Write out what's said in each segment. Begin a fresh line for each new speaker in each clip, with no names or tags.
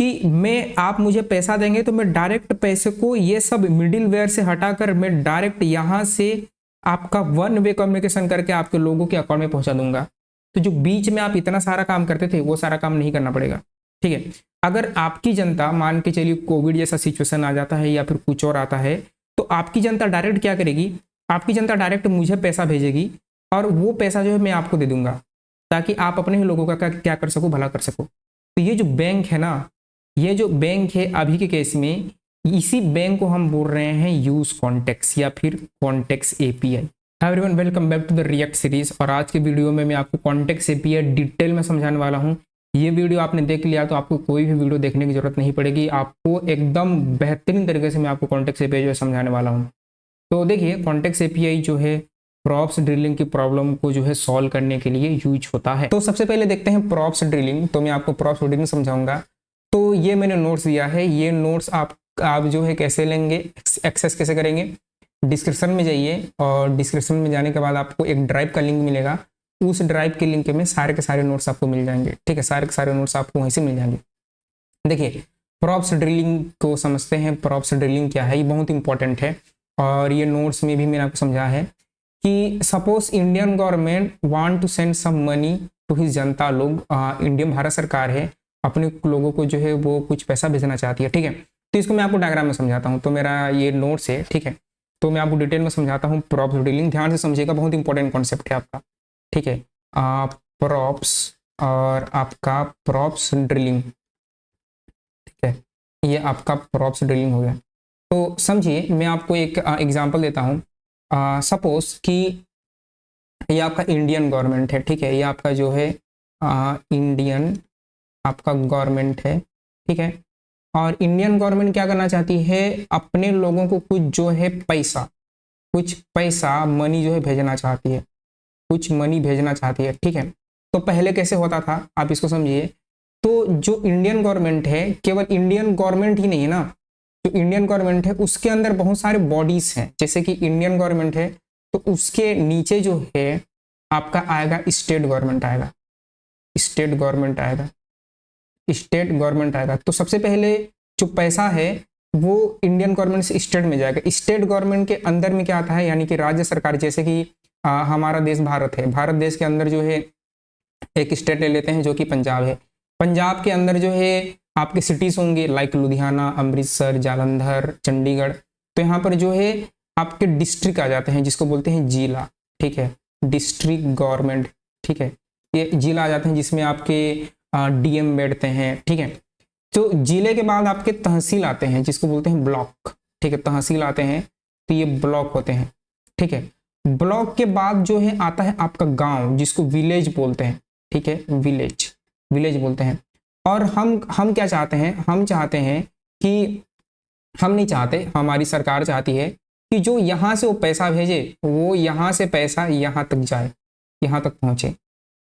कि मैं आप मुझे पैसा देंगे तो मैं डायरेक्ट पैसे को ये सब मिडिल वेयर से हटाकर मैं डायरेक्ट यहाँ से आपका वन वे कम्युनिकेशन करके आपके लोगों के अकाउंट में पहुंचा दूंगा। तो जो बीच में आप इतना सारा काम करते थे वो सारा काम नहीं करना पड़ेगा। ठीक है, अगर आपकी जनता मान के चलिए कोविड जैसा सिचुएशन आ जाता है या फिर कुछ और आता है, तो आपकी जनता डायरेक्ट क्या करेगी, आपकी जनता डायरेक्ट मुझे पैसा भेजेगी और वो पैसा जो है मैं आपको दे दूंगा, ताकि आप अपने ही लोगों का क्या कर सको, भला कर सको। तो ये जो बैंक है ना, ये जो बैंक है अभी के केस में, इसी बैंक को हम बोल रहे हैं यूज कॉन्टेक्स या फिर context API. Hi everyone, welcome back to the React series. और आज के वीडियो में मैं आपको कॉन्टेक्स एपीआई डिटेल में समझाने वाला हूं। ये वीडियो आपने देख लिया तो आपको कोई भी वीडियो देखने की जरूरत नहीं पड़ेगी, आपको एकदम बेहतरीन तरीके से मैं आपको कॉन्टेक्स एपीआई जो है समझाने वाला हूँ। तो देखिए, कॉन्टेक्स एपीआई जो है प्रॉप्स ड्रिलिंग की प्रॉब्लम को जो है सॉल्व करने के लिए यूज होता है। तो सबसे पहले देखते हैं प्रॉप्स ड्रिलिंग। तो मैं आपको प्रॉप्स ड्रिलिंग समझाऊंगा। तो ये मैंने नोट्स दिया है, ये नोट्स आप जो है कैसे लेंगे, एक्सेस कैसे करेंगे, डिस्क्रिप्शन में जाइए और डिस्क्रिप्शन में जाने के बाद आपको एक ड्राइव का लिंक मिलेगा। उस ड्राइव के लिंक में सारे के सारे नोट्स आपको मिल जाएंगे। ठीक है, सारे के सारे नोट्स आपको वहीं से मिल जाएंगे। देखिए, प्रॉप्स ड्रिलिंग को समझते हैं। प्रॉप्स ड्रिलिंग क्या है, ये बहुत इंपॉर्टेंट है और ये नोट्स में भी मैंने आपको समझा है कि suppose Indian government want to send some money to his जनता लोग। इंडियन भारत सरकार है, अपने लोगों को जो है वो कुछ पैसा भेजना चाहती है। ठीक है, तो इसको मैं आपको डायग्राम में समझाता हूँ। तो मेरा ये नोट्स है, ठीक है, तो मैं आपको डिटेल में समझाता हूँ। प्रॉप्स ड्रिलिंग ध्यान से समझिएगा, बहुत इंपॉर्टेंट कॉन्सेप्ट है आपका। ठीक है, प्रॉप्स और आपका प्रॉप्स ड्रिलिंग, ठीक है, ये आपका प्रॉप्स ड्रिलिंग हो गया। तो समझिए, मैं आपको एक एग्जांपल देता हूँ। सपोज कि ये आपका इंडियन गवर्नमेंट है। ठीक है, ये आपका जो है इंडियन आपका गवर्नमेंट है। ठीक है, और इंडियन गवर्नमेंट क्या करना चाहती है, अपने लोगों को कुछ जो है कुछ पैसा मनी जो है भेजना चाहती है, कुछ मनी भेजना चाहती है। ठीक है, तो पहले कैसे होता था आप इसको समझिए। तो जो इंडियन गवर्नमेंट है, केवल इंडियन गवर्नमेंट ही नहीं है ना, जो इंडियन गवर्नमेंट है उसके अंदर बहुत सारे बॉडीज हैं। जैसे कि इंडियन गवर्नमेंट है तो उसके नीचे जो है आपका आएगा स्टेट गवर्नमेंट आएगा, स्टेट गवर्नमेंट आएगा, स्टेट गवर्नमेंट आएगा। तो सबसे पहले जो पैसा है वो इंडियन गवर्नमेंट से स्टेट में जाएगा। स्टेट गवर्नमेंट के अंदर में क्या आता है, यानी कि राज्य सरकार। जैसे कि हमारा देश भारत है, भारत देश के अंदर जो है एक स्टेट ले लेते हैं जो कि पंजाब है। पंजाब के अंदर जो है आपके सिटीज होंगे लाइक लुधियाना, अमृतसर, जालंधर, चंडीगढ़। तो यहाँ पर जो है आपके डिस्ट्रिक्ट आ जाते हैं जिसको बोलते हैं जिला। ठीक है, डिस्ट्रिक्ट गवर्नमेंट। ठीक है, ये जिला आ जाते हैं जिसमें आपके डीएम बैठते हैं। ठीक है, तो जिले के बाद आपके तहसील आते हैं जिसको बोलते हैं ब्लॉक। ठीक है, तहसील आते हैं तो ये ब्लॉक होते हैं। ठीक है, ब्लॉक के बाद जो है आता है आपका गांव जिसको विलेज बोलते हैं। ठीक है, विलेज बोलते हैं। और हम क्या चाहते हैं, हम चाहते हैं कि, हम नहीं चाहते, हमारी सरकार चाहती है कि जो यहाँ से वो पैसा भेजे वो यहाँ से पैसा यहाँ तक जाए, यहाँ तक पहुँचे।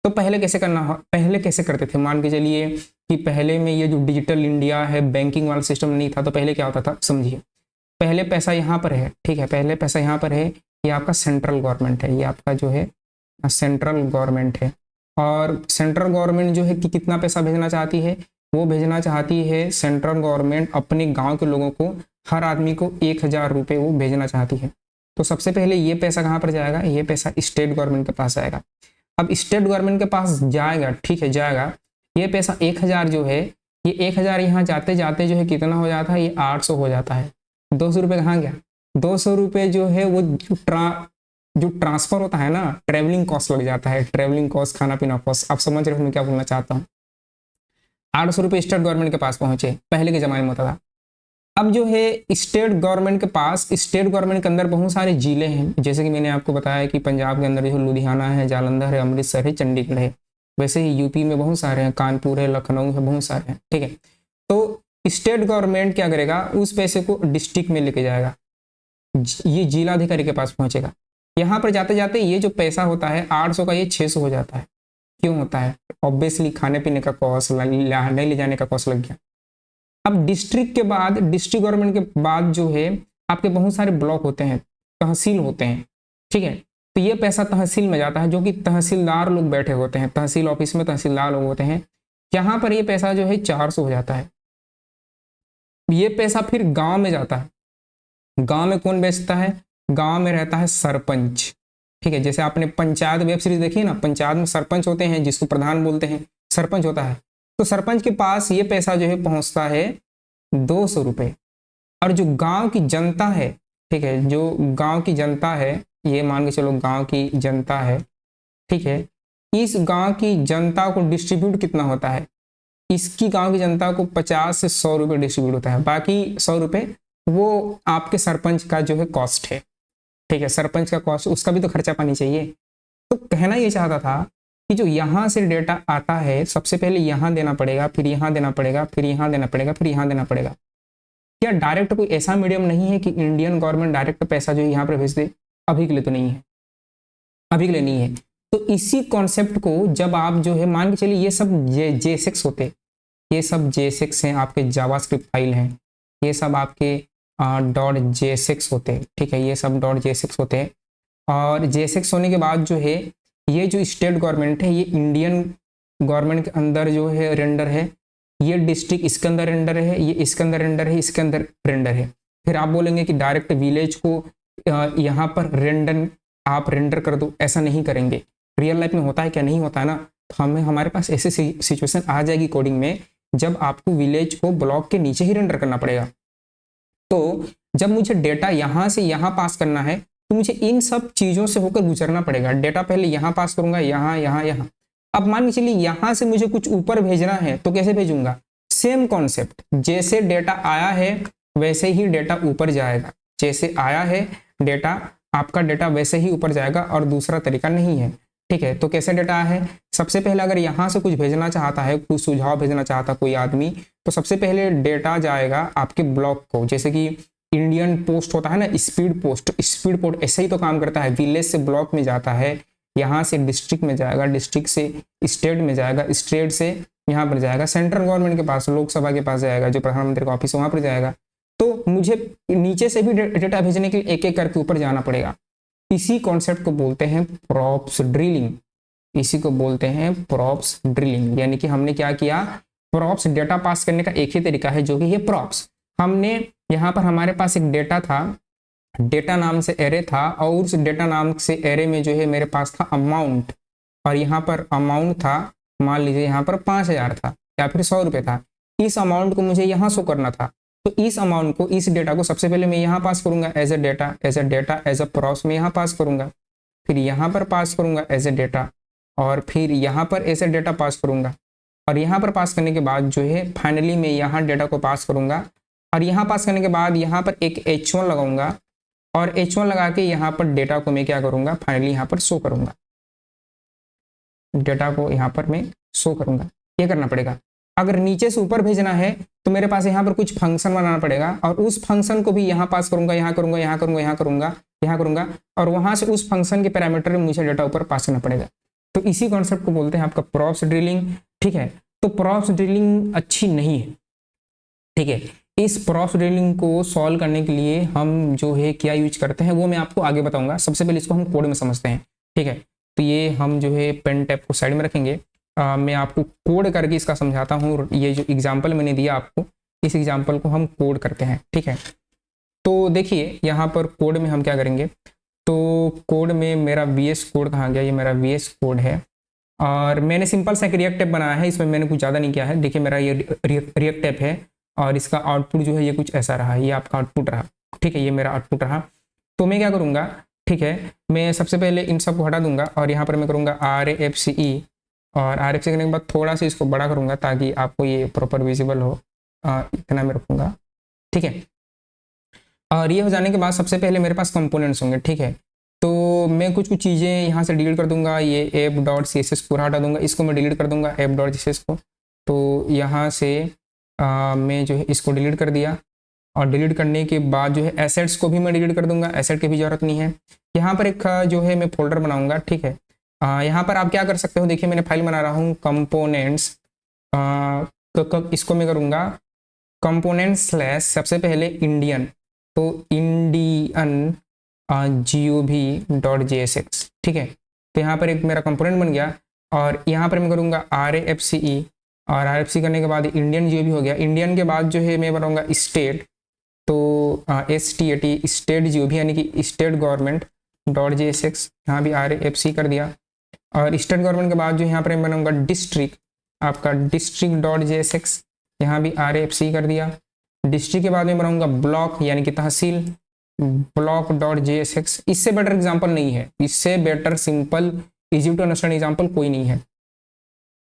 तो पहले कैसे पहले कैसे करते थे, मान के चलिए कि पहले में ये जो डिजिटल इंडिया है, बैंकिंग वाला सिस्टम नहीं था। तो पहले क्या होता था समझिए, पहले पैसा यहाँ पर है। ठीक है, पहले पैसा यहाँ पर है, ये आपका सेंट्रल गवर्नमेंट है, ये आपका जो है सेंट्रल गवर्नमेंट है। और सेंट्रल गवर्नमेंट जो है कि कितना पैसा भेजना चाहती है, वो भेजना चाहती है सेंट्रल गवर्नमेंट अपने गांव के लोगों को, हर आदमी को 1000 रुपये वो भेजना चाहती है। तो सबसे पहले ये पैसा कहाँ पर जाएगा, ये पैसा स्टेट गवर्नमेंट के पास आएगा। अब स्टेट गवर्नमेंट के पास जाएगा, ठीक है, जाएगा, ये पैसा 1000 जो है, ये 1000 यहाँ जाते जाते जो है कितना हो जाता है, ये 800 हो जाता है। 200 रुपये कहाँ गया, 200 रुपये जो है वो जो ट्रांसफर होता है ना, ट्रेवलिंग कॉस्ट लग जाता है, ट्रेवलिंग कॉस्ट, खाना पीना कॉस्ट। आप समझ रहे हो मैं क्या बोलना चाहता हूँ। 800 रुपये स्टेट गवर्नमेंट के पास पहुंचे, पहले के जमाने में होता था। अब जो है स्टेट गवर्नमेंट के पास, स्टेट गवर्नमेंट के अंदर बहुत सारे जिले हैं। जैसे कि मैंने आपको बताया कि पंजाब के अंदर जो लुधियाना है, जालंधर है, अमृतसर है, चंडीगढ़ है। वैसे ही यूपी में बहुत सारे हैं, कानपुर है, लखनऊ है, बहुत सारे हैं। ठीक है, तो स्टेट गवर्नमेंट क्या करेगा, उस पैसे को डिस्ट्रिक्ट में लेके जाएगा, ये जिलाधिकारी के पास पहुंचेगा। यहाँ पर जाते जाते ये जो पैसा होता है 800 का, ये 600 हो जाता है। क्यों होता है, ऑब्वियसली खाने पीने का कॉस्ट, नहीं ले जाने का कॉस्ट लग गया। अब डिस्ट्रिक्ट के बाद, डिस्ट्रिक्ट गवर्नमेंट के बाद जो है आपके बहुत सारे ब्लॉक होते हैं, तहसील होते हैं। ठीक है, तो ये पैसा तहसील में जाता है, जो कि तहसीलदार लोग बैठे होते हैं, तहसील ऑफिस में तहसीलदार लोग होते हैं। यहाँ पर ये पैसा जो है 400 हो जाता है। ये पैसा फिर गांव में जाता है। गांव में कौन बेचता है? गांव में रहता है सरपंच, ठीक है। जैसे आपने पंचायत वेब सीरीज देखी है ना, पंचायत में सरपंच होते हैं जिसको प्रधान बोलते हैं, सरपंच होता है। तो सरपंच के पास ये पैसा जो है पहुंचता है 200 रुपये। और जो गांव की जनता है, ठीक है, जो गांव की जनता है, ये मान के चलो गांव की जनता है, ठीक है, इस गांव की जनता को डिस्ट्रीब्यूट कितना होता है? इसकी गांव की जनता को 50 से 100 रुपये डिस्ट्रीब्यूट होता है, बाकी 100 रुपये वो आपके सरपंच का जो है कॉस्ट है, ठीक है। सरपंच का कॉस्ट, उसका भी तो खर्चा पानी चाहिए। तो कहना ये चाहता था कि जो यहाँ से डेटा आता है सबसे पहले यहाँ देना पड़ेगा, फिर यहाँ देना पड़ेगा, फिर यहाँ देना पड़ेगा, फिर यहाँ देना पड़ेगा। क्या डायरेक्ट कोई ऐसा मीडियम नहीं है कि इंडियन गवर्नमेंट डायरेक्ट पैसा जो है यहाँ पर भेज दे? अभी के लिए तो नहीं है, अभी के लिए नहीं है। तो इसी कॉन्सेप्ट को जब आप जो है मान के चलिए, ये सब J6 होते, ये सब J6 हैं, आपके जावास्क्रिप्ट फाइल हैं, ये सब आपके .j6 होते हैं, ठीक है, ये सब .j6 होते हैं। और J6 होने के बाद जो है ये जो स्टेट गवर्नमेंट है, ये इंडियन गवर्नमेंट के अंदर जो है रेंडर है, ये डिस्ट्रिक्ट इसके अंदर रेंडर है, ये इसके अंदर रेंडर है, इसके अंदर रेंडर है। फिर आप बोलेंगे कि डायरेक्ट विलेज को यहाँ पर आप रेंडर कर दो, ऐसा नहीं करेंगे। रियल लाइफ में होता है क्या? नहीं होता है ना। तो हमारे पास ऐसी सिचुएशन आ जाएगी कोडिंग में जब आपको विलेज को ब्लॉक के नीचे ही रेंडर करना पड़ेगा। तो जब मुझे डेटा यहाँ से यहाँ पास करना है तो मुझे इन सब चीज़ों से होकर गुजरना पड़ेगा। डेटा पहले यहाँ पास करूंगा, यहाँ यहाँ यहाँ। अब मान के चलिए यहाँ से मुझे कुछ ऊपर भेजना है तो कैसे भेजूंगा? सेम कॉन्सेप्ट, जैसे डेटा आया है वैसे ही डेटा ऊपर जाएगा, जैसे आया है डेटा, आपका डेटा वैसे ही ऊपर जाएगा, और दूसरा तरीका नहीं है, ठीक है। तो कैसे डेटा है? सबसे पहले अगर यहाँ से कुछ भेजना चाहता है, कुछ सुझाव भेजना चाहता कोई आदमी, तो सबसे पहले डेटा जाएगा आपके ब्लॉक को। जैसे कि इंडियन पोस्ट होता है ना, स्पीड पोस्ट, स्पीड पोस्ट ऐसे ही तो काम करता है। विलेज से ब्लॉक में जाता है, यहाँ से डिस्ट्रिक्ट में जाएगा, डिस्ट्रिक्ट से स्टेट में जाएगा, स्टेट से यहाँ पर जाएगा, सेंट्रल गवर्नमेंट के पास, लोकसभा के पास जाएगा, जो प्रधानमंत्री का ऑफिस है वहाँ पर जाएगा। तो मुझे नीचे से भी डेटा भेजने के लिए एक एक करके ऊपर जाना पड़ेगा। इसी कॉन्सेप्ट को बोलते हैं प्रॉप्स ड्रिलिंग, इसी को बोलते हैं प्रॉप्स ड्रिलिंग। यानी कि हमने क्या किया? प्रॉप्स, डेटा पास करने का एक ही तरीका है जो कि ये प्रॉप्स। हमने यहाँ पर हमारे पास एक डेटा था, डेटा नाम से एरे था, और उस डेटा नाम से एरे में जो है मेरे पास था अमाउंट, और यहाँ पर अमाउंट था, मान लीजिए यहाँ पर 5000 था या फिर 100 रुपये था। इस अमाउंट को मुझे यहाँ शो करना था, तो इस अमाउंट को, इस डेटा को सबसे पहले मैं यहाँ पास करूंगा as a data, as a data, as a props में यहाँ पास करूंगा, फिर यहाँ पर पास करूंगा एज ए डेटा, और फिर यहाँ पर एज ए डेटा पास करूंगा, और यहाँ पर पास करने के बाद जो है फाइनली मैं यहाँ डेटा को पास करूंगा, और यहाँ पास करने के बाद यहाँ पर एक H1 लगाऊंगा, और H1 लगा के यहाँ पर डेटा को मैं क्या करूंगा? फाइनली यहाँ पर शो करूंगा, डेटा को यहाँ पर मैं शो करूंगा। ये करना पड़ेगा। अगर नीचे से ऊपर भेजना है तो मेरे पास यहाँ पर कुछ फंक्शन बनाना पड़ेगा, और उस फंक्शन को भी यहाँ पास करूंगा, यहाँ करूंगा, यहाँ करूंगा, यहाँ करूंगा, यहाँ करूंगा, और वहां से उस फंक्शन के पैरामीटर में मुझे डेटा ऊपर पास करना पड़ेगा। तो इसी कॉन्सेप्ट को बोलते हैं आपका प्रॉप्स ड्रिलिंग, ठीक है। तो प्रॉप्स ड्रिलिंग अच्छी नहीं है, ठीक है। इस प्रॉप्स ड्रिलिंग को सॉल्व करने के लिए हम जो है क्या यूज करते हैं वो मैं आपको आगे बताऊंगा। सबसे पहले इसको हम कोड में समझते हैं, ठीक है। तो ये हम जो है पेन टैप को साइड में रखेंगे, मैं आपको कोड करके इसका समझाता हूँ। ये जो एग्जाम्पल मैंने दिया आपको, इस एग्जाम्पल को हम कोड करते हैं, ठीक है। तो देखिए यहाँ पर कोड में हम क्या करेंगे, तो कोड में मेरा VS कोड कहाँ गया? ये मेरा VS कोड है, और मैंने सिंपल सा एक रिएक्ट टैप बनाया है, इसमें मैंने कुछ ज़्यादा नहीं किया है। देखिए मेरा ये रिएक्ट टैप है, और इसका आउटपुट जो है ये कुछ ऐसा रहा, ये आपका आउटपुट रहा, ठीक है, ये मेरा आउटपुट रहा। तो मैं क्या करूँगा, ठीक है, मैं सबसे पहले इन सबको हटा दूंगा, और यहाँ पर मैं करूँगा RFCE, और RFC करने के बाद थोड़ा सा इसको बड़ा करूँगा ताकि आपको ये प्रॉपर विजिबल हो, इतना मैं रखूँगा, ठीक है। और ये हो जाने के बाद सबसे पहले मेरे पास कंपोनेंट्स होंगे, ठीक है। तो मैं कुछ चीज़ें यहाँ से डिलीट कर दूंगा, ये app.css पूरा हटा दूंगा, इसको मैं डिलीट कर दूंगा app.css को। तो यहाँ से मैं जो है इसको डिलीट कर दिया, और डिलीट करने के बाद जो है एसेट्स को भी मैं डिलीट कर दूंगा, एसेट की भी ज़रूरत नहीं है। यहाँ पर एक जो है मैं फोल्डर बनाऊंगा, ठीक है। यहाँ पर आप क्या कर सकते हो, देखिए मैंने फाइल बना रहा हूँ कंपोनेंट्स, इसको मैं करूँगा कंपोनेंट्स / सबसे पहले इंडियन, तो इंडियन gov.jsx, ठीक है। तो यहाँ पर एक मेरा कंपोनेंट बन गया, और यहाँ पर मैं करूँगा RFCE, और RFC करने के बाद इंडियन जो भी हो गया। इंडियन के बाद जो है मैं बनाऊंगा स्टेट, तो STAT स्टेट जो भी यानी कि स्टेट गवर्नमेंट डॉट JSX, यहाँ भी RFC कर दिया। और स्टेट गवर्नमेंट के बाद जो यहाँ पर मैं बनाऊंगा डिस्ट्रिक्ट, आपका डिस्ट्रिक्ट डॉट JSX, यहाँ भी RFC कर दिया। डिस्ट्रिक्ट के बाद में बनाऊंगा ब्लॉक यानी कि तहसील, ब्लॉक डॉट JSX। इससे बेटर एग्जाम्पल नहीं है, इससे better simple easy to understand example कोई नहीं है।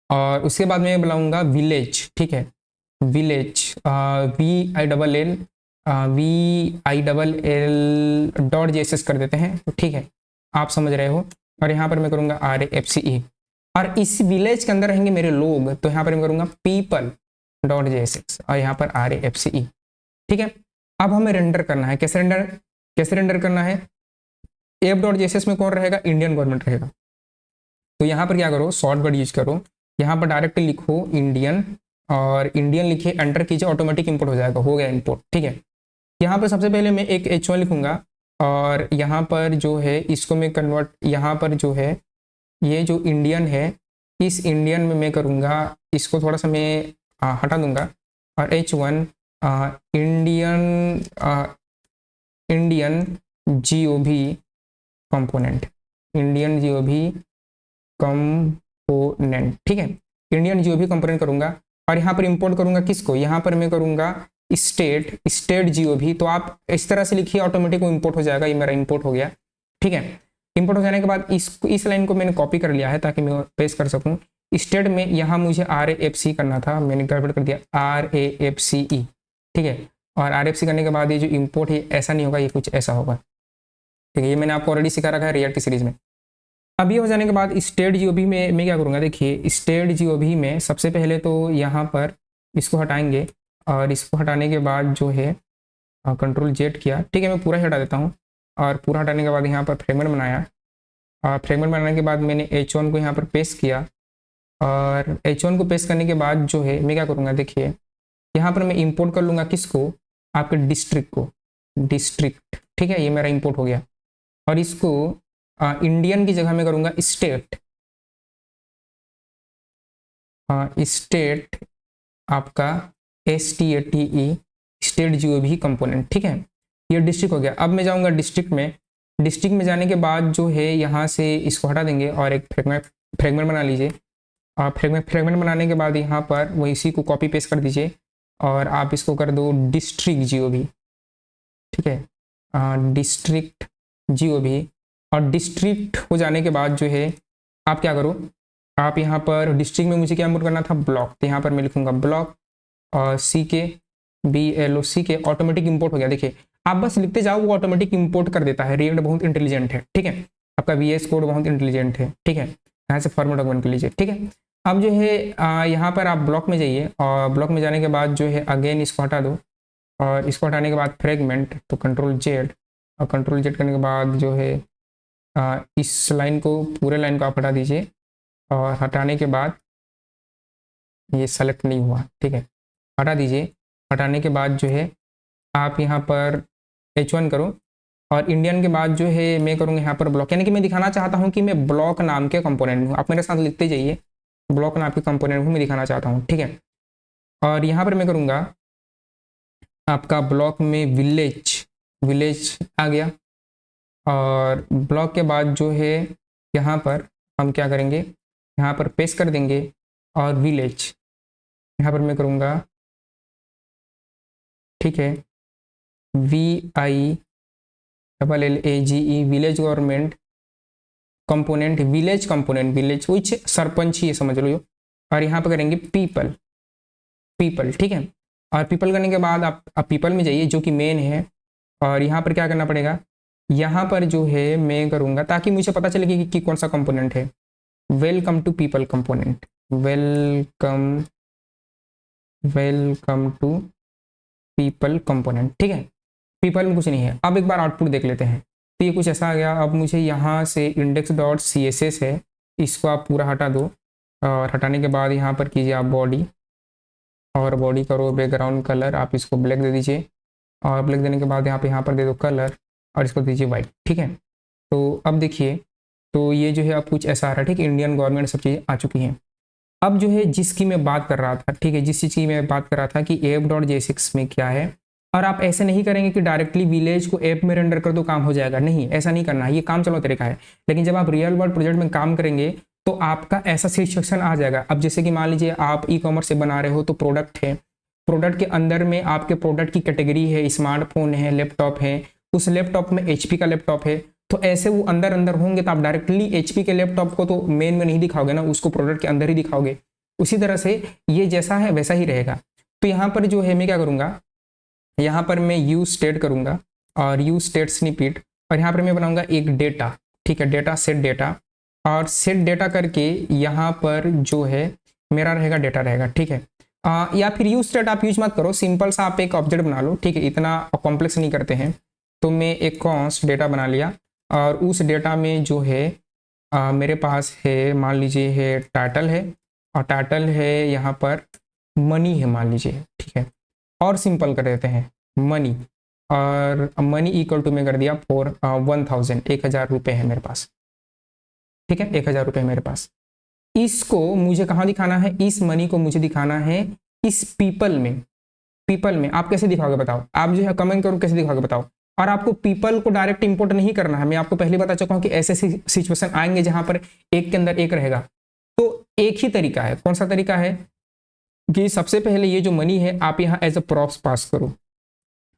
और उसके बाद मैं बुलाऊंगा विलेज, ठीक है, विलेज VILL डॉट JSX कर देते हैं, तो ठीक है आप समझ रहे हो। और यहाँ पर मैं करूँगा RFCE, और इस विलेज के अंदर रहेंगे मेरे लोग, तो यहाँ पर मैं करूँगा पीपल डॉट JSX और यहाँ पर RFCE, ठीक है। अब हमें रेंडर करना है, कैसे रेंडर करना है। ऐप डॉट JSX में कौन रहेगा, इंडियन गवर्नमेंट रहेगा। तो यहाँ पर क्या करो, शॉर्टकट यूज करो, यहाँ पर डायरेक्ट लिखो इंडियन, और इंडियन लिखिए, एंटर कीजिए, ऑटोमेटिक इंपोर्ट हो जाएगा, हो गया इंपोर्ट, ठीक है। यहाँ पर सबसे पहले मैं एक H1 लिखूंगा, और यहाँ पर जो है इसको मैं कन्वर्ट, यहाँ पर जो है ये जो इंडियन है, इस इंडियन में मैं करूँगा, इसको थोड़ा सा मैं हटा दूंगा, और H1 Indian GOV component, Indian GOV component, ठीक है, इंडियन GOV कंपोनेंट करूंगा। और यहाँ पर इंपोर्ट करूंगा किसको, यहाँ पर मैं करूंगा स्टेट GOV। तो आप इस तरह से लिखिए, ऑटोमेटिक वो इंपोर्ट हो जाएगा। ये मेरा इंपोर्ट हो गया, ठीक है। इंपोर्ट हो जाने के बाद इस लाइन को मैंने कॉपी कर लिया है ताकि मैं पेस्ट कर सकूं। स्टेट में यहाँ मुझे RAFC करना था, मैंने गड़बड़ कर दिया, RAFCE, ठीक है। और RFC करने के बाद ये जो इंपोर्ट है ऐसा नहीं होगा, ये कुछ ऐसा होगा, ठीक है। ये मैंने आपको ऑलरेडी सिखा रखा है रिएक्ट सीरीज में। अब ये हो जाने के बाद स्टेट GOV में मैं क्या करूँगा, देखिए स्टेट GOV में सबसे पहले तो यहाँ पर इसको हटाएंगे, और इसको हटाने के बाद जो है कंट्रोल Z किया, ठीक है, मैं पूरा ही हटा देता हूँ। और पूरा हटाने के बाद यहाँ पर फ्रेगमेंट बनाया, और फ्रेगमेंट बनाने के बाद मैंने H1 को यहाँ पर पेस्ट किया, और H1 को पेस्ट करने के बाद जो है मैं क्या करूँगा, देखिए यहाँ पर मैं इंपोर्ट कर लूँगा किसको, आपके डिस्ट्रिक्ट को, डिस्ट्रिक्ट, ठीक है, ये मेरा इंपोर्ट हो गया। और इसको इंडियन की जगह में करूँगा स्टेट, स्टेट आपका STATE स्टेट GOV कंपोनेंट, ठीक है। ये डिस्ट्रिक्ट हो गया। अब मैं जाऊँगा डिस्ट्रिक्ट में, डिस्ट्रिक्ट में जाने के बाद जो है यहाँ से इसको हटा देंगे, और एक फ्रेगमेंट बना लीजिए। और फ्रेगमेंट बनाने के बाद यहाँ पर वो इसी को कॉपी पेस्ट कर दीजिए, और आप इसको कर दो डिस्ट्रिक्ट GOV, ठीक है, डिस्ट्रिक्ट GOV। और डिस्ट्रिक्ट हो जाने के बाद जो है आप क्या करो, आप यहाँ पर डिस्ट्रिक्ट में मुझे क्या इंपोर्ट करना था, ब्लॉक, तो यहाँ पर मैं लिखूँगा ब्लॉक, और BLOCK ऑटोमेटिक इंपोर्ट हो गया। देखिए आप बस लिखते जाओ, वो ऑटोमेटिक इंपोर्ट कर देता है। रिएक्ट बहुत इंटेलिजेंट है, ठीक है, आपका VS कोड बहुत इंटेलिजेंट है, ठीक है। यहाँ से फॉर्मेट डॉक्यूमेंट कर लीजिए, ठीक है। अब जो है यहाँ पर आप ब्लॉक में जाइए, और ब्लॉक में जाने के बाद जो है अगेन इसको हटा दो, और इसको हटाने के बाद फ्रेगमेंट, तो कंट्रोल Z, और कंट्रोल Z करने के बाद जो है इस लाइन को, पूरे लाइन को आप हटा दीजिए, और हटाने के बाद ये सेलेक्ट नहीं हुआ, ठीक है, हटा दीजिए। हटाने के बाद जो है आप यहाँ पर H1 करो, और इंडियन के बाद जो है मैं करूँगा यहाँ पर ब्लॉक, यानी कि मैं दिखाना चाहता हूँ कि मैं ब्लॉक नाम के कंपोनेंट हूँ। आप मेरे साथ लिखते जाइए, ब्लॉक नाम के कंपोनेंट हूँ, मैं दिखाना चाहता हूँ, ठीक है। और यहाँ पर मैं करूँगा आपका ब्लॉक में विलेज आ गया, और ब्लॉक के बाद जो है यहाँ पर हम क्या करेंगे, यहाँ पर पेस्ट कर देंगे, और विलेज यहाँ पर मैं करूँगा, ठीक है, VILLAGE village government component, village which sarpanch ही समझ लो। और यहाँ पर करेंगे पीपल, ठीक है। और पीपल करने के बाद आप पीपल में जाइए जो कि मेन है, और यहाँ पर क्या करना पड़ेगा, यहाँ पर जो है मैं करूँगा ताकि मुझे पता चले कि कौन सा कंपोनेंट है। Welcome to people component, welcome to people component, ठीक है। पीपल में कुछ नहीं है। अब एक बार आउटपुट देख लेते हैं, तो ये कुछ ऐसा आ गया। अब मुझे यहाँ से index.css है, इसको आप पूरा हटा दो, और हटाने के बाद यहाँ पर कीजिए आप बॉडी, और बॉडी करो बैकग्राउंड कलर, आप इसको ब्लैक दे दीजिए, और ब्लैक देने के बाद यहाँ पर दे दो कलर, और इसको दीजिए वाइट, ठीक है। तो अब देखिए, तो ये जो है अब कुछ ऐसा आ रहा है, ठीक है, इंडियन गवर्नमेंट सब चीज़ें आ चुकी हैं। अब जो है जिसकी मैं बात कर रहा था, ठीक है, जिस चीज़ की मैं बात कर रहा था कि app.j6 में क्या है, और आप ऐसे नहीं करेंगे कि डायरेक्टली विलेज को ऐप में रेंडर कर दो काम हो जाएगा, नहीं, ऐसा नहीं करना है, ये काम चलो तरीका है। लेकिन जब आप रियल वर्ल्ड प्रोजेक्ट में काम करेंगे तो आपका ऐसा सिचुएशन आ जाएगा। अब जैसे कि मान लीजिए आप ई कॉमर्स से बना रहे हो, तो प्रोडक्ट है, प्रोडक्ट के अंदर में आपके प्रोडक्ट की कैटेगरी है, स्मार्टफोन है, लैपटॉप है, उस लैपटॉप में HP का लैपटॉप है, तो ऐसे वो अंदर अंदर होंगे, तो आप डायरेक्टली HP के लैपटॉप को तो मेन में नहीं दिखाओगे ना, उसको प्रोडक्ट के अंदर ही दिखाओगे। उसी तरह से ये जैसा है वैसा ही रहेगा। तो यहाँ पर जो है मैं क्या करूँगा, यहाँ पर मैं यूज स्टेट करूँगा और यूज स्टेट स्निपेट, और यहाँ पर मैं बनाऊंगा एक डेटा, ठीक है, डेटा सेट डेटा, और सेट डेटा करके यहाँ पर जो है मेरा रहेगा डेटा रहेगा, ठीक है। या फिर यूज स्टेट आप यूज मत करो, सिंपल सा आप एक ऑब्जेक्ट बना लो, ठीक है, इतना कॉम्प्लेक्स नहीं करते हैं। तो मैं एक कॉन्स्ट डेटा बना लिया, और उस डेटा में जो है मेरे पास है, मान लीजिए है टाइटल है, और टाइटल है यहाँ पर मनी है मान लीजिए, ठीक है, और सिंपल कर देते हैं मनी, और मनी इक्वल टू में कर दिया फॉर 1000, 1000 रुपये है मेरे पास, ठीक है, 1000 रुपये मेरे पास। इसको मुझे कहाँ दिखाना है, इस मनी को मुझे दिखाना है इस पीपल में। पीपल में आप कैसे दिखाओगे बताओ, आप जो है कमेंट करो कैसे दिखाओगे बताओ। और आपको पीपल को डायरेक्ट इंपोर्ट नहीं करना है, मैं आपको पहले बता चुका हूँ कि ऐसे सिचुएशन आएंगे जहां पर एक के अंदर एक रहेगा। तो एक ही तरीका है, कौन सा तरीका है कि सबसे पहले ये जो मनी है आप यहाँ एज अ प्रॉप्स पास करो,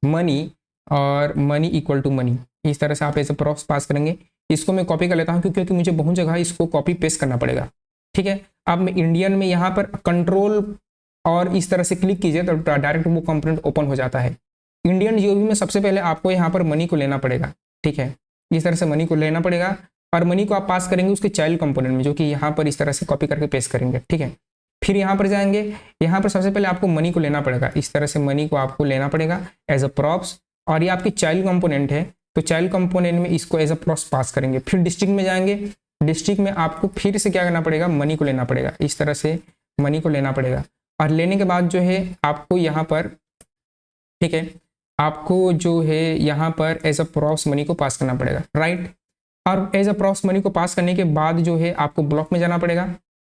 मनी और मनी इक्वल टू मनी, इस तरह से आप एज अ प्रॉप्स पास करेंगे। इसको मैं कॉपी कर लेता हूँ क्योंकि मुझे बहुत जगह इसको कॉपी पेस्ट करना पड़ेगा, ठीक है। अब मैं इंडियन में यहाँ पर कंट्रोल और इस तरह से क्लिक कीजिए तो डायरेक्ट वो कंपोनेंट ओपन हो जाता है। इंडियन जीओवी में सबसे पहले आपको यहाँ पर मनी को लेना पड़ेगा, ठीक है, इस तरह से मनी को लेना पड़ेगा, और मनी को आप पास करेंगे उसके चाइल्ड कंपोनेंट में, जो कि यहाँ पर इस तरह से कॉपी करके पेस्ट करेंगे, ठीक है। फिर यहाँ पर जाएंगे, यहाँ पर सबसे पहले आपको मनी को लेना पड़ेगा, इस तरह से मनी को आपको लेना पड़ेगा एज अ प्रॉप्स, और ये आपकी चाइल्ड कंपोनेंट है, तो चाइल्ड कंपोनेंट में इसको एज अ प्रॉप्स पास करेंगे। फिर डिस्ट्रिक्ट में जाएंगे, डिस्ट्रिक्ट में आपको फिर से क्या करना पड़ेगा, मनी को लेना पड़ेगा, इस तरह से मनी को लेना पड़ेगा, और लेने के बाद जो है आपको यहाँ पर, ठीक है, आपको जो है यहाँ पर एज अ प्रॉप्स मनी को पास करना पड़ेगा, राइट। और एज अ प्रॉप्स मनी को पास करने के बाद जो है आपको ब्लॉक में जाना पड़ेगा,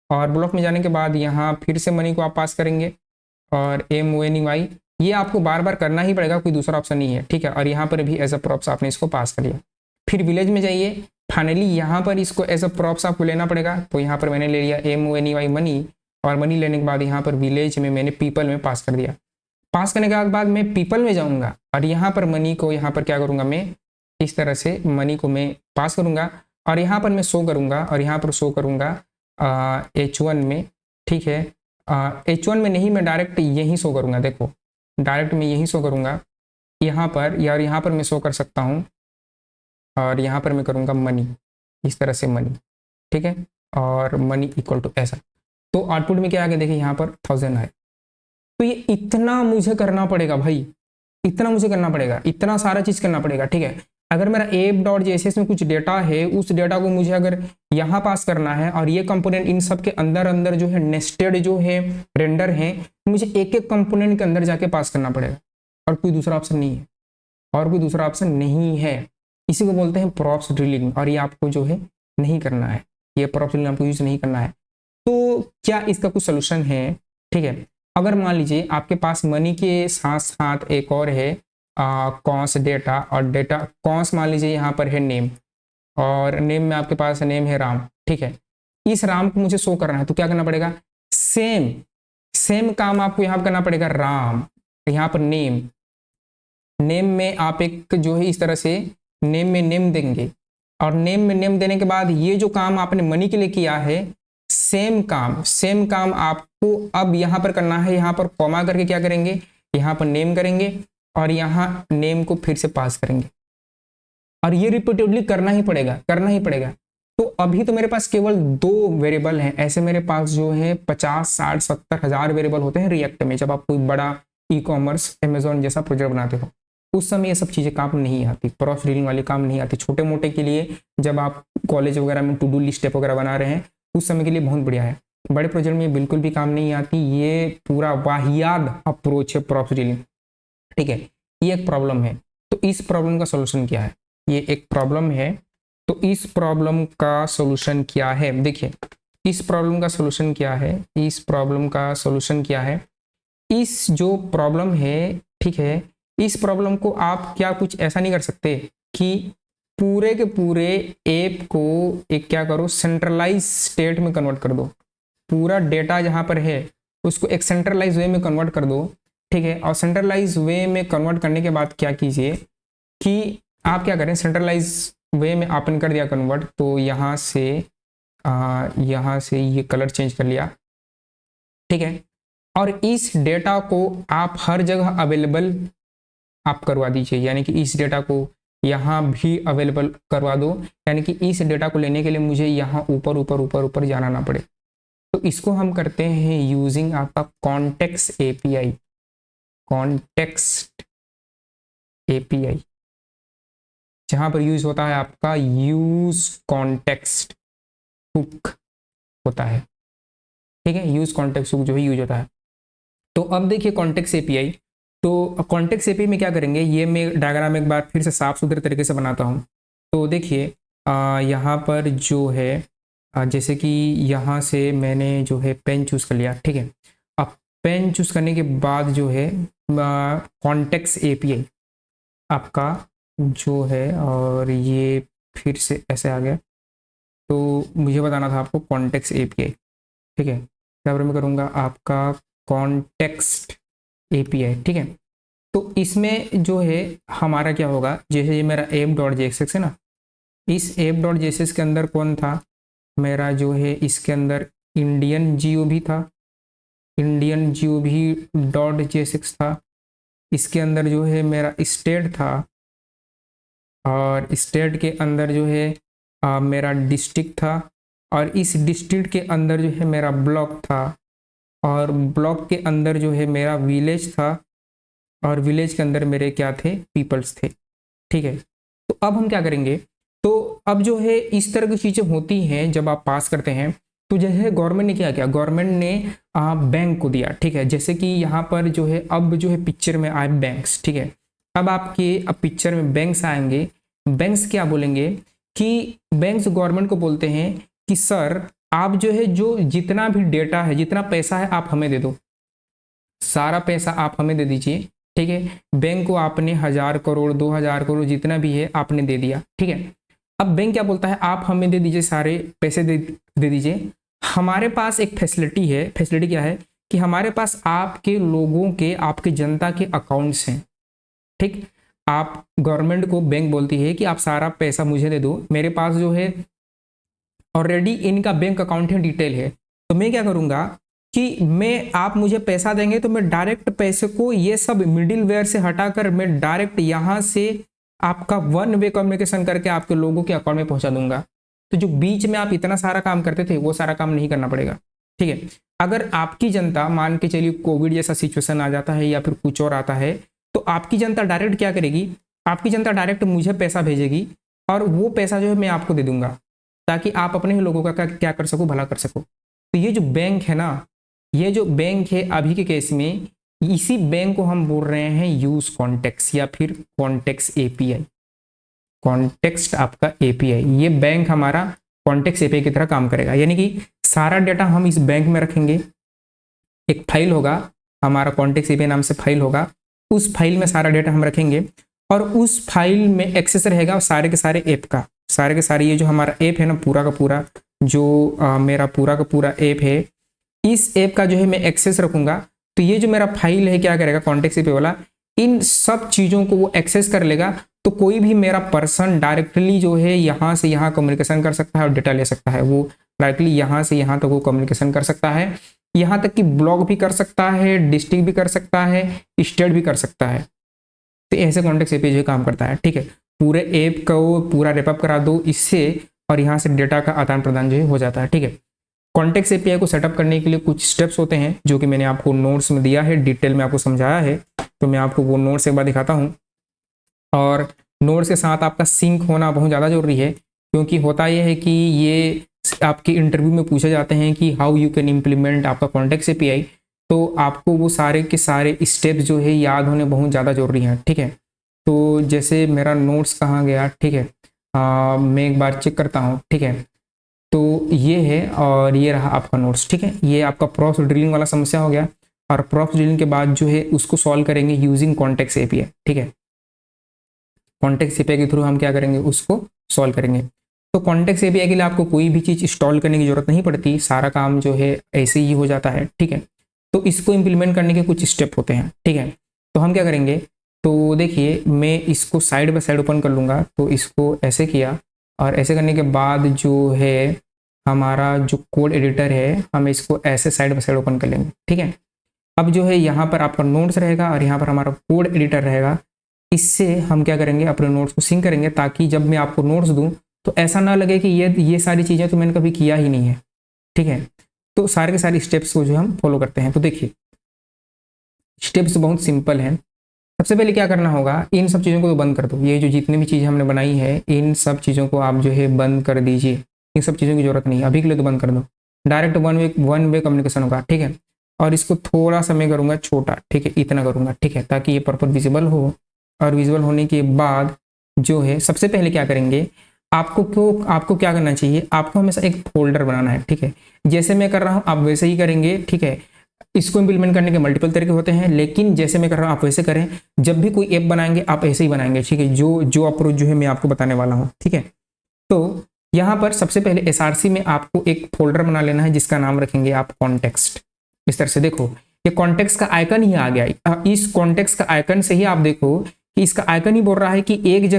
और ब्लॉक में जाने के बाद यहाँ फिर से मनी को आप पास करेंगे, और MONY ये आपको बार बार करना ही पड़ेगा, कोई दूसरा ऑप्शन नहीं है, ठीक है। और यहाँ पर भी एज अ प्रॉप्स आपने इसको पास कर लिया। फिर विलेज में जाइए, फाइनली यहाँ पर इसको एज अ प्रॉप्स आपको लेना पड़ेगा, तो यहाँ पर मैंने ले लिया MONY मनी, और मनी लेने के बाद यहाँ पर विलेज में मैंने पीपल में पास कर दिया। पास करने के बाद मैं पीपल में जाऊँगा, और यहाँ पर मनी को यहाँ पर क्या करूँगा, मैं इस तरह से मनी को मैं पास करूँगा, और यहाँ पर मैं शो करूँगा, और यहाँ पर शो करूँगा H1 में, ठीक है। H1 में नहीं, मैं डायरेक्ट यहीं शो करूँगा, देखो डायरेक्ट मैं यहीं शो करूँगा यहाँ पर, यार यहाँ पर मैं शो कर सकता हूँ, और यहाँ पर मैं करूँगा मनी, इस तरह से मनी, ठीक है, और मनी इक्वल टू ऐसा। तो आउटपुट में क्या आ गया, देखिए यहाँ पर 1000 है। तो ये इतना मुझे करना पड़ेगा भाई, इतना मुझे करना पड़ेगा, इतना सारा चीज़ करना पड़ेगा, ठीक है। अगर मेरा app.js में कुछ डेटा है, उस डेटा को मुझे अगर यहाँ पास करना है, और ये कंपोनेंट इन सब के अंदर अंदर जो है नेस्टेड जो है रेंडर है, मुझे एक एक कंपोनेंट के अंदर जाके पास करना पड़ेगा, और कोई दूसरा ऑप्शन नहीं है, और कोई दूसरा ऑप्शन नहीं है। इसी को बोलते हैं प्रॉप्स ड्रिलिंग, और ये आपको जो है नहीं करना है, ये प्रॉप्स ड्रिलिंग आपको यूज नहीं करना है। तो क्या इसका कुछ सोल्यूशन है, ठीक है। अगर मान लीजिए आपके पास मनी के साथ साथ एक और है कॉन्स डेटा, और डेटा कॉन्स मान लीजिए यहाँ पर है नेम, और नेम में आपके पास नेम है राम, ठीक है। इस राम को मुझे शो करना है, तो क्या करना पड़ेगा, सेम सेम काम आपको यहाँ पर करना पड़ेगा, राम, यहाँ पर नेम, नेम में आप एक जो है इस तरह से नेम में नेम देंगे, और नेम में नेम देने के बाद ये जो काम आपने मनी के लिए किया है, सेम काम आपको अब यहाँ पर करना है। यहाँ पर कॉमा करके क्या करेंगे, यहाँ पर नेम करेंगे, और यहाँ नेम को फिर से पास करेंगे, और ये रिपीटेडली करना ही पड़ेगा। तो अभी तो मेरे पास केवल 2 वेरिएबल हैं, ऐसे मेरे पास जो है 50, 60, 70 हज़ार वेरिएबल होते हैं रिएक्ट में। जब आप कोई बड़ा ई-कॉमर्स अमेजोन जैसा प्रोजेक्ट बनाते हो, उस समय ये सब चीज़ें काम नहीं आती, प्रॉप्स ड्रिलिंग वाली काम नहीं आती। छोटे मोटे के लिए जब आप कॉलेज वगैरह में टू डू लिस्ट वगैरह बना रहे हैं, उस समय के लिए बहुत बढ़िया है। बड़े प्रोजेक्ट में बिल्कुल भी काम नहीं आती, ये पूरा वाहियात अप्रोच है प्रॉप्स ड्रिलिंग, ठीक है। ये एक प्रॉब्लम है, तो इस प्रॉब्लम का सोल्यूशन क्या है, ये एक प्रॉब्लम है, तो इस प्रॉब्लम का सोल्यूशन क्या है, देखिए इस प्रॉब्लम का सॉल्यूशन क्या है, इस प्रॉब्लम का सॉल्यूशन क्या है, इस जो प्रॉब्लम है, ठीक है, इस प्रॉब्लम को आप क्या कुछ ऐसा नहीं कर सकते कि पूरे के पूरे ऐप को एक क्या करो, सेंट्रलाइज स्टेट में कन्वर्ट कर दो, पूरा डेटा जहाँ पर है उसको एक सेंट्रलाइज वे में कन्वर्ट कर दो, ठीक है। और सेंट्रलाइज वे में कन्वर्ट करने के बाद क्या कीजिए कि आप क्या करें, सेंट्रलाइज वे में आपने कर दिया कन्वर्ट, तो यहाँ से ये कलर चेंज कर लिया, ठीक है। और इस डेटा को आप हर जगह अवेलेबल आप करवा दीजिए, यानी कि इस डेटा को यहाँ भी अवेलेबल करवा दो, यानी कि इस डेटा को लेने के लिए मुझे यहाँ ऊपर ऊपर ऊपर ऊपर जाना ना पड़े। तो इसको हम करते हैं यूजिंग आपका कॉन्टेक्स्ट एपीआई, कॉन्टेक्स्ट एपीआई, जहाँ पर यूज होता है आपका यूज कॉन्टेक्स्ट हुक होता है, ठीक है, यूज कॉन्टेक्स्ट हुक जो है यूज होता है। तो अब देखिए कॉन्टेक्स्ट एपीआई, तो कॉन्टेक्स्ट एपीआई में क्या करेंगे, ये मैं डायग्राम एक बार फिर से साफ सुथरे तरीके से बनाता हूँ। तो देखिए यहाँ पर जो है जैसे कि यहाँ से मैंने जो है पेन चूज़ कर लिया, ठीक है। अब पेन चूज़ करने के बाद जो है कॉन्टेक्स्ट एपीआई आपका जो है, और ये फिर से ऐसे आ गया, तो मुझे बताना था आपको कॉन्टेक्स्ट एपीआई, ठीक है। क्या मैं करूँगा आपका कॉन्टेक्स्ट एपीआई, ठीक है। तो इसमें जो है हमारा क्या होगा, जैसे ये मेरा app.jsx है ना, इस app.jsx के अंदर कौन था मेरा, जो है इसके अंदर इंडियन जियो भी था, इंडियन जियो भी .jsx था, इसके अंदर जो है मेरा स्टेट था, और स्टेट के अंदर जो है मेरा डिस्ट्रिक्ट था, और इस डिस्ट्रिक्ट के अंदर जो है मेरा ब्लॉक था, और ब्लॉक के अंदर जो है मेरा विलेज था, और विलेज के अंदर मेरे क्या थे, पीपल्स थे, ठीक है। तो अब हम क्या करेंगे, तो अब जो है इस तरह की चीज़ें होती हैं जब आप पास करते हैं। तो जैसे गवर्नमेंट ने क्या किया, गवर्नमेंट ने बैंक को दिया, ठीक है। जैसे कि यहाँ पर जो है अब जो है पिक्चर में आए बैंक्स, ठीक है। अब आपके अब पिक्चर में बैंक्स आएंगे, बैंक्स क्या बोलेंगे कि बैंक्स गवर्नमेंट को बोलते हैं कि सर आप जो है जो जितना भी डेटा है, जितना पैसा है आप हमें दे दो, सारा पैसा आप हमें दे दीजिए, ठीक है। बैंक को आपने 1000 करोड़ 2000 करोड़ जितना भी है आपने दे दिया, ठीक है। अब बैंक क्या बोलता है, आप हमें दे दीजिए, सारे पैसे दे दीजिए, हमारे पास एक फैसिलिटी है, फैसिलिटी क्या है कि हमारे पास आपके लोगों के, आपके जनता के अकाउंट्स हैं, ठीक। आप गवर्नमेंट को बैंक बोलती है कि आप सारा पैसा मुझे दे दो, मेरे पास जो है ऑलरेडी इनका बैंक अकाउंट है, डिटेल है। तो मैं क्या करूँगा कि मैं, आप मुझे पैसा देंगे तो मैं डायरेक्ट पैसे को ये सब मिडिल वेयर से हटाकर मैं डायरेक्ट यहाँ से आपका वन वे कम्युनिकेशन करके आपके लोगों के अकाउंट में पहुँचा दूंगा। तो जो बीच में आप इतना सारा काम करते थे वो सारा काम नहीं करना पड़ेगा, ठीक है। अगर आपकी जनता, मान के चलिए कोविड जैसा सिचुएशन आ जाता है या फिर कुछ और आता है, तो आपकी जनता डायरेक्ट क्या करेगी, आपकी जनता डायरेक्ट मुझे पैसा भेजेगी, और वो पैसा जो है मैं आपको दे दूंगा, ताकि आप अपने ही लोगों का क्या कर सको, भला कर सको। तो ये जो बैंक है ना, ये जो बैंक है अभी के केस में, इसी बैंक को हम बोल रहे हैं यूज कॉन्टेक्स्ट या फिर कॉन्टेक्स्ट एपीआई, कॉन्टेक्स्ट आपका एपीआई। ये बैंक हमारा कॉन्टेक्स्ट एपीआई की तरह काम करेगा, यानी कि सारा डेटा हम इस बैंक में रखेंगे, एक फाइल होगा हमारा, कॉन्टेक्स्ट एपीआई नाम से फाइल होगा, उस फाइल में सारा डेटा हम रखेंगे, और उस फाइल में एक्सेस रहेगा सारे के सारे ऐप का, सारे के सारे ये जो हमारा ऐप है ना, पूरा का पूरा जो मेरा पूरा का पूरा ऐप है, इस ऐप का जो है मैं एक्सेस रखूंगा। तो ये जो मेरा फाइल है क्या करेगा, कॉन्टेक्स्ट एपीआई वाला इन सब चीज़ों को वो एक्सेस कर लेगा। तो कोई भी मेरा पर्सन डायरेक्टली जो है यहाँ से यहाँ कम्युनिकेशन कर सकता है और डेटा ले सकता है, वो डायरेक्टली यहाँ से यहाँ तक वो कम्युनिकेशन कर सकता है, यहाँ तक कि ब्लॉक भी कर सकता है, डिस्ट्रिक्ट भी कर सकता है, स्टेट भी कर सकता है। तो ऐसे कॉन्टेक्स्ट एपीआई जो काम करता है, ठीक है। पूरे ऐप को पूरा रेपअप करा दो इससे, और यहाँ से डेटा का आदान प्रदान जो है हो जाता है, ठीक है। कॉन्टेक्स्ट एपीआई को सेटअप करने के लिए कुछ स्टेप्स होते हैं जो कि मैंने आपको नोट्स में दिया है, डिटेल में आपको समझाया है। तो मैं आपको वो नोट्स एक बार दिखाता हूँ, और नोट्स के साथ आपका सिंक होना बहुत ज़्यादा जरूरी है, क्योंकि होता यह है कि ये आपके इंटरव्यू में पूछे जाते हैं कि हाउ यू कैन इम्प्लीमेंट आपका कॉन्टेक्स्ट एपीआई। तो आपको वो सारे के सारे स्टेप्स जो है याद होने बहुत ज़्यादा जरूरी हैं, ठीक है। तो जैसे मेरा नोट्स कहाँ गया, ठीक है, मैं एक बार चेक करता हूँ, ठीक है। तो ये है और ये रहा आपका नोट्स, ठीक है। ये आपका प्रॉप्स ड्रिलिंग वाला समस्या हो गया। और प्रॉप्स ड्रिलिंग के बाद जो है उसको सॉल्व करेंगे यूजिंग कॉन्टेक्स्ट एपीआई, ठीक है। कॉन्टेक्स्ट एपीआई के थ्रू हम क्या करेंगे, उसको सॉल्व करेंगे। तो कॉन्टेक्स्ट एपीआई के लिए आपको कोई भी चीज़ इंस्टॉल करने की जरूरत नहीं पड़ती, सारा काम जो है ऐसे ही हो जाता है, ठीक है। तो इसको इम्प्लीमेंट करने के कुछ स्टेप होते हैं, ठीक है। तो हम क्या करेंगे, तो देखिए मैं इसको साइड बाय साइड ओपन कर लूँगा। तो इसको ऐसे किया और ऐसे करने के बाद जो है हमारा जो कोड एडिटर है, हम इसको ऐसे साइड बाय साइड ओपन कर लेंगे, ठीक है। अब जो है यहाँ पर आपका नोट्स रहेगा और यहाँ पर हमारा कोड एडिटर रहेगा। इससे हम क्या करेंगे, अपने नोट्स को सिंक करेंगे, ताकि जब मैं आपको नोट्स दूँ तो ऐसा ना लगे कि ये सारी चीज़ें तो मैंने कभी किया ही नहीं है, ठीक है। तो सारे के सारे स्टेप्स को जो हम फॉलो करते हैं। तो देखिए स्टेप्स बहुत सिंपल हैं। सबसे पहले क्या करना होगा, इन सब चीज़ों को तो बंद कर दो। ये जो जितनी भी चीज़ें हमने बनाई है इन सब चीज़ों को आप जो है बंद कर दीजिए। इन सब चीज़ों की जरूरत नहीं, अभी के लिए तो बंद कर दो। डायरेक्ट वन वे कम्युनिकेशन होगा, ठीक है। और इसको थोड़ा सा मैं करूँगा छोटा, ठीक है, इतना करूँगा, ठीक है, ताकि ये प्रॉपर विजिबल हो। और विजिबल होने के बाद जो है सबसे पहले क्या करेंगे, आपको क्या करना चाहिए, आपको हमेशा एक फोल्डर बनाना है, ठीक है। जैसे मैं कर रहा हूँ आप वैसे ही करेंगे, ठीक है। इसको इम्प्लीमेंट करने के मल्टीपल तरीके होते हैं, लेकिन जैसे मैं कर रहा हूँ आप वैसे करें। जब भी कोई ऐप बनाएंगे आप ऐसे ही बनाएंगे, ठीक है। जो अप्रोच जो है मैं आपको बताने वाला हूँ, ठीक है। तो यहाँ पर सबसे पहले एसआरसी में आपको एक फोल्डर बना लेना है, जिसका नाम रखेंगे आप कॉन्टेक्स्ट। इस तरह से देखो ये कॉन्टेक्स्ट का आइकन ही आ गया। इस कॉन्टेक्स्ट का आइकन से ही आप देखो कि इसका आइकन ही बोल रहा है कि एक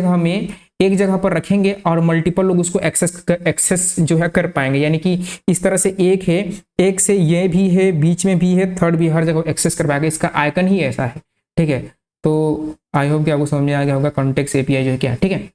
जगह पर रखेंगे और मल्टीपल लोग उसको एक्सेस जो है कर पाएंगे। यानी कि इस तरह से एक है, एक से ये भी है, बीच में भी है, थर्ड भी, हर जगह एक्सेस कर पाएगा। इसका आइकन ही ऐसा है, ठीक है। तो आई होप कि आपको समझ में आ गया होगा कॉन्टेक्स्ट एपीआई जो है क्या है, ठीक है।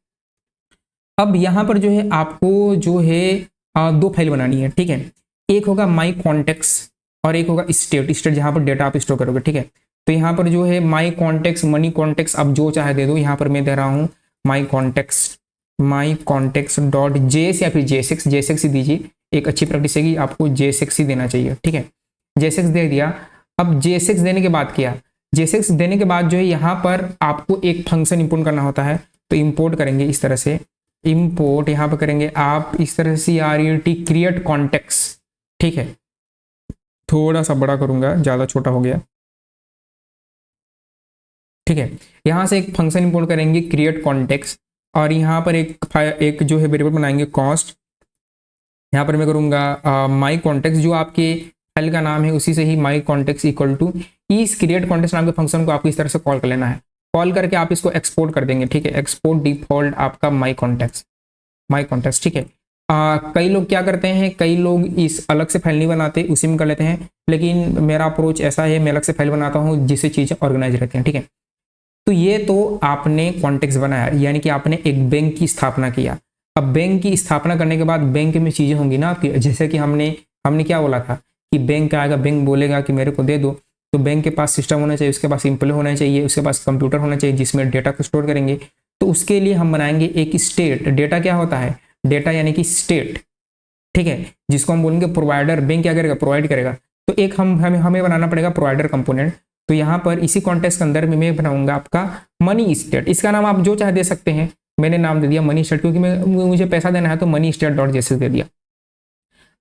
अब यहाँ पर जो है आपको जो है दो फाइल बनानी है, ठीक है। एक होगा माई कॉन्टेक्स्ट और एक होगा स्टेट जहाँ पर डेटा आप स्टोर करोगे, ठीक है। तो यहाँ पर जो है माई कॉन्टेक्स्ट, मनी कॉन्टेक्स्ट, आप जो चाहे दे दो। यहाँ पर मैं दे रहा हूँ माई कॉन्टेक्स्ट डॉट जेएस या फिर जेएसएक्स ही दीजिए। एक अच्छी प्रैक्टिस है कि आपको जेएसएक्स ही देना चाहिए, ठीक है। जेएसएक्स दे दिया। अब जेएसएक्स देने के बाद क्या, जेएसएक्स देने के बाद जो है यहाँ पर आपको एक फंक्शन इंपोर्ट करना होता है। तो इंपोर्ट करेंगे इस तरह से, इंपोर्ट यहाँ पर करेंगे आप इस तरह से CREAT क्रिएट कॉन्टेक्स्ट, ठीक है। थोड़ा सा बड़ा करूंगा, ज़्यादा छोटा हो गया, ठीक है। यहाँ से एक फंक्शन इंपोर्ट करेंगे क्रिएट कॉन्टेक्स्ट और यहाँ पर एक जो है वेरिएबल बनाएंगे कॉस्ट। यहाँ पर मैं करूँगा माई कॉन्टेक्स्ट, जो आपके फाइल का नाम है उसी से ही माई कॉन्टेक्स्ट इक्वल टू इस क्रिएट कॉन्टेक्स्ट नाम के फंक्शन को आपको इस तरह से कॉल कर लेना है। कॉल करके आप इसको एक्सपोर्ट कर देंगे, ठीक है। एक्सपोर्ट डिफॉल्ट आपका माई कॉन्टेक्स्ट, ठीक है। कई लोग क्या करते हैं, कई लोग इस अलग से फाइल नहीं बनाते, उसी में कर लेते हैं। लेकिन मेरा अप्रोच ऐसा है, मैं अलग से फाइल बनाता हूँ जिससे चीज़ें ऑर्गेनाइज रहती हैं, ठीक है। तो ये तो आपने कॉन्टेक्स्ट बनाया, यानी कि आपने एक बैंक की स्थापना किया। अब बैंक की स्थापना करने के बाद बैंक में चीज़ें होंगी ना आपकी, जैसे कि हमने क्या बोला था कि बैंक आएगा, बैंक बोलेगा कि मेरे को दे दो। तो बैंक के पास सिस्टम होना चाहिए, उसके पास एम्प्लॉय होना चाहिए, उसके पास कंप्यूटर होना चाहिए जिसमें डेटा को स्टोर करेंगे। तो उसके लिए हम बनाएंगे एक स्टेट। डेटा क्या होता है, डेटा यानी कि स्टेट, ठीक है, जिसको हम बोलेंगे प्रोवाइडर। बैंक क्या करेगा, प्रोवाइड करेगा। तो एक हमें बनाना पड़ेगा प्रोवाइडर कंपोनेंट। तो यहाँ पर इसी कॉन्टेक्स्ट के अंदर में मैं बनाऊंगा आपका मनी स्टेट। इसका नाम आप जो चाहे दे सकते हैं, मैंने नाम दे दिया मनी स्टेट, क्योंकि मुझे पैसा देना है तो मनी स्टेट डॉट जेएसएक्स दे दिया।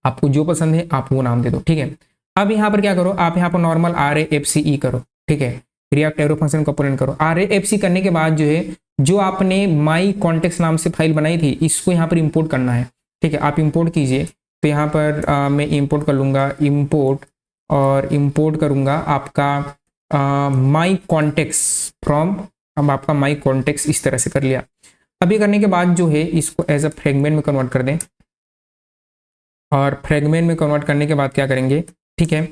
आपको जो पसंद है आप वो नाम दे दो, ठीक है। अब यहाँ पर क्या करो, आप यहाँ पर नॉर्मल RAFCE करो, ठीक है, रिएक्ट एरो फंक्शन कंपोनेंट करो। RAFC करने के बाद जो है, जो आपने माई कॉन्टेक्स्ट नाम से फाइल बनाई थी, इसको यहाँ पर इंपोर्ट करना है, ठीक है। आप इंपोर्ट कीजिए। तो यहाँ पर मैं इंपोर्ट कर लूँगा, इंपोर्ट, और इंपोर्ट करूँगा आपका माई कॉन्टेक्स्ट फ्रॉम। अब आपका माई कॉन्टेक्स्ट इस तरह से कर लिया। अभी करने के बाद जो है इसको एज अ फ्रेगमेंट में कन्वर्ट कर दें। और फ्रेगमेंट में कन्वर्ट करने के बाद क्या करेंगे, ठीक है,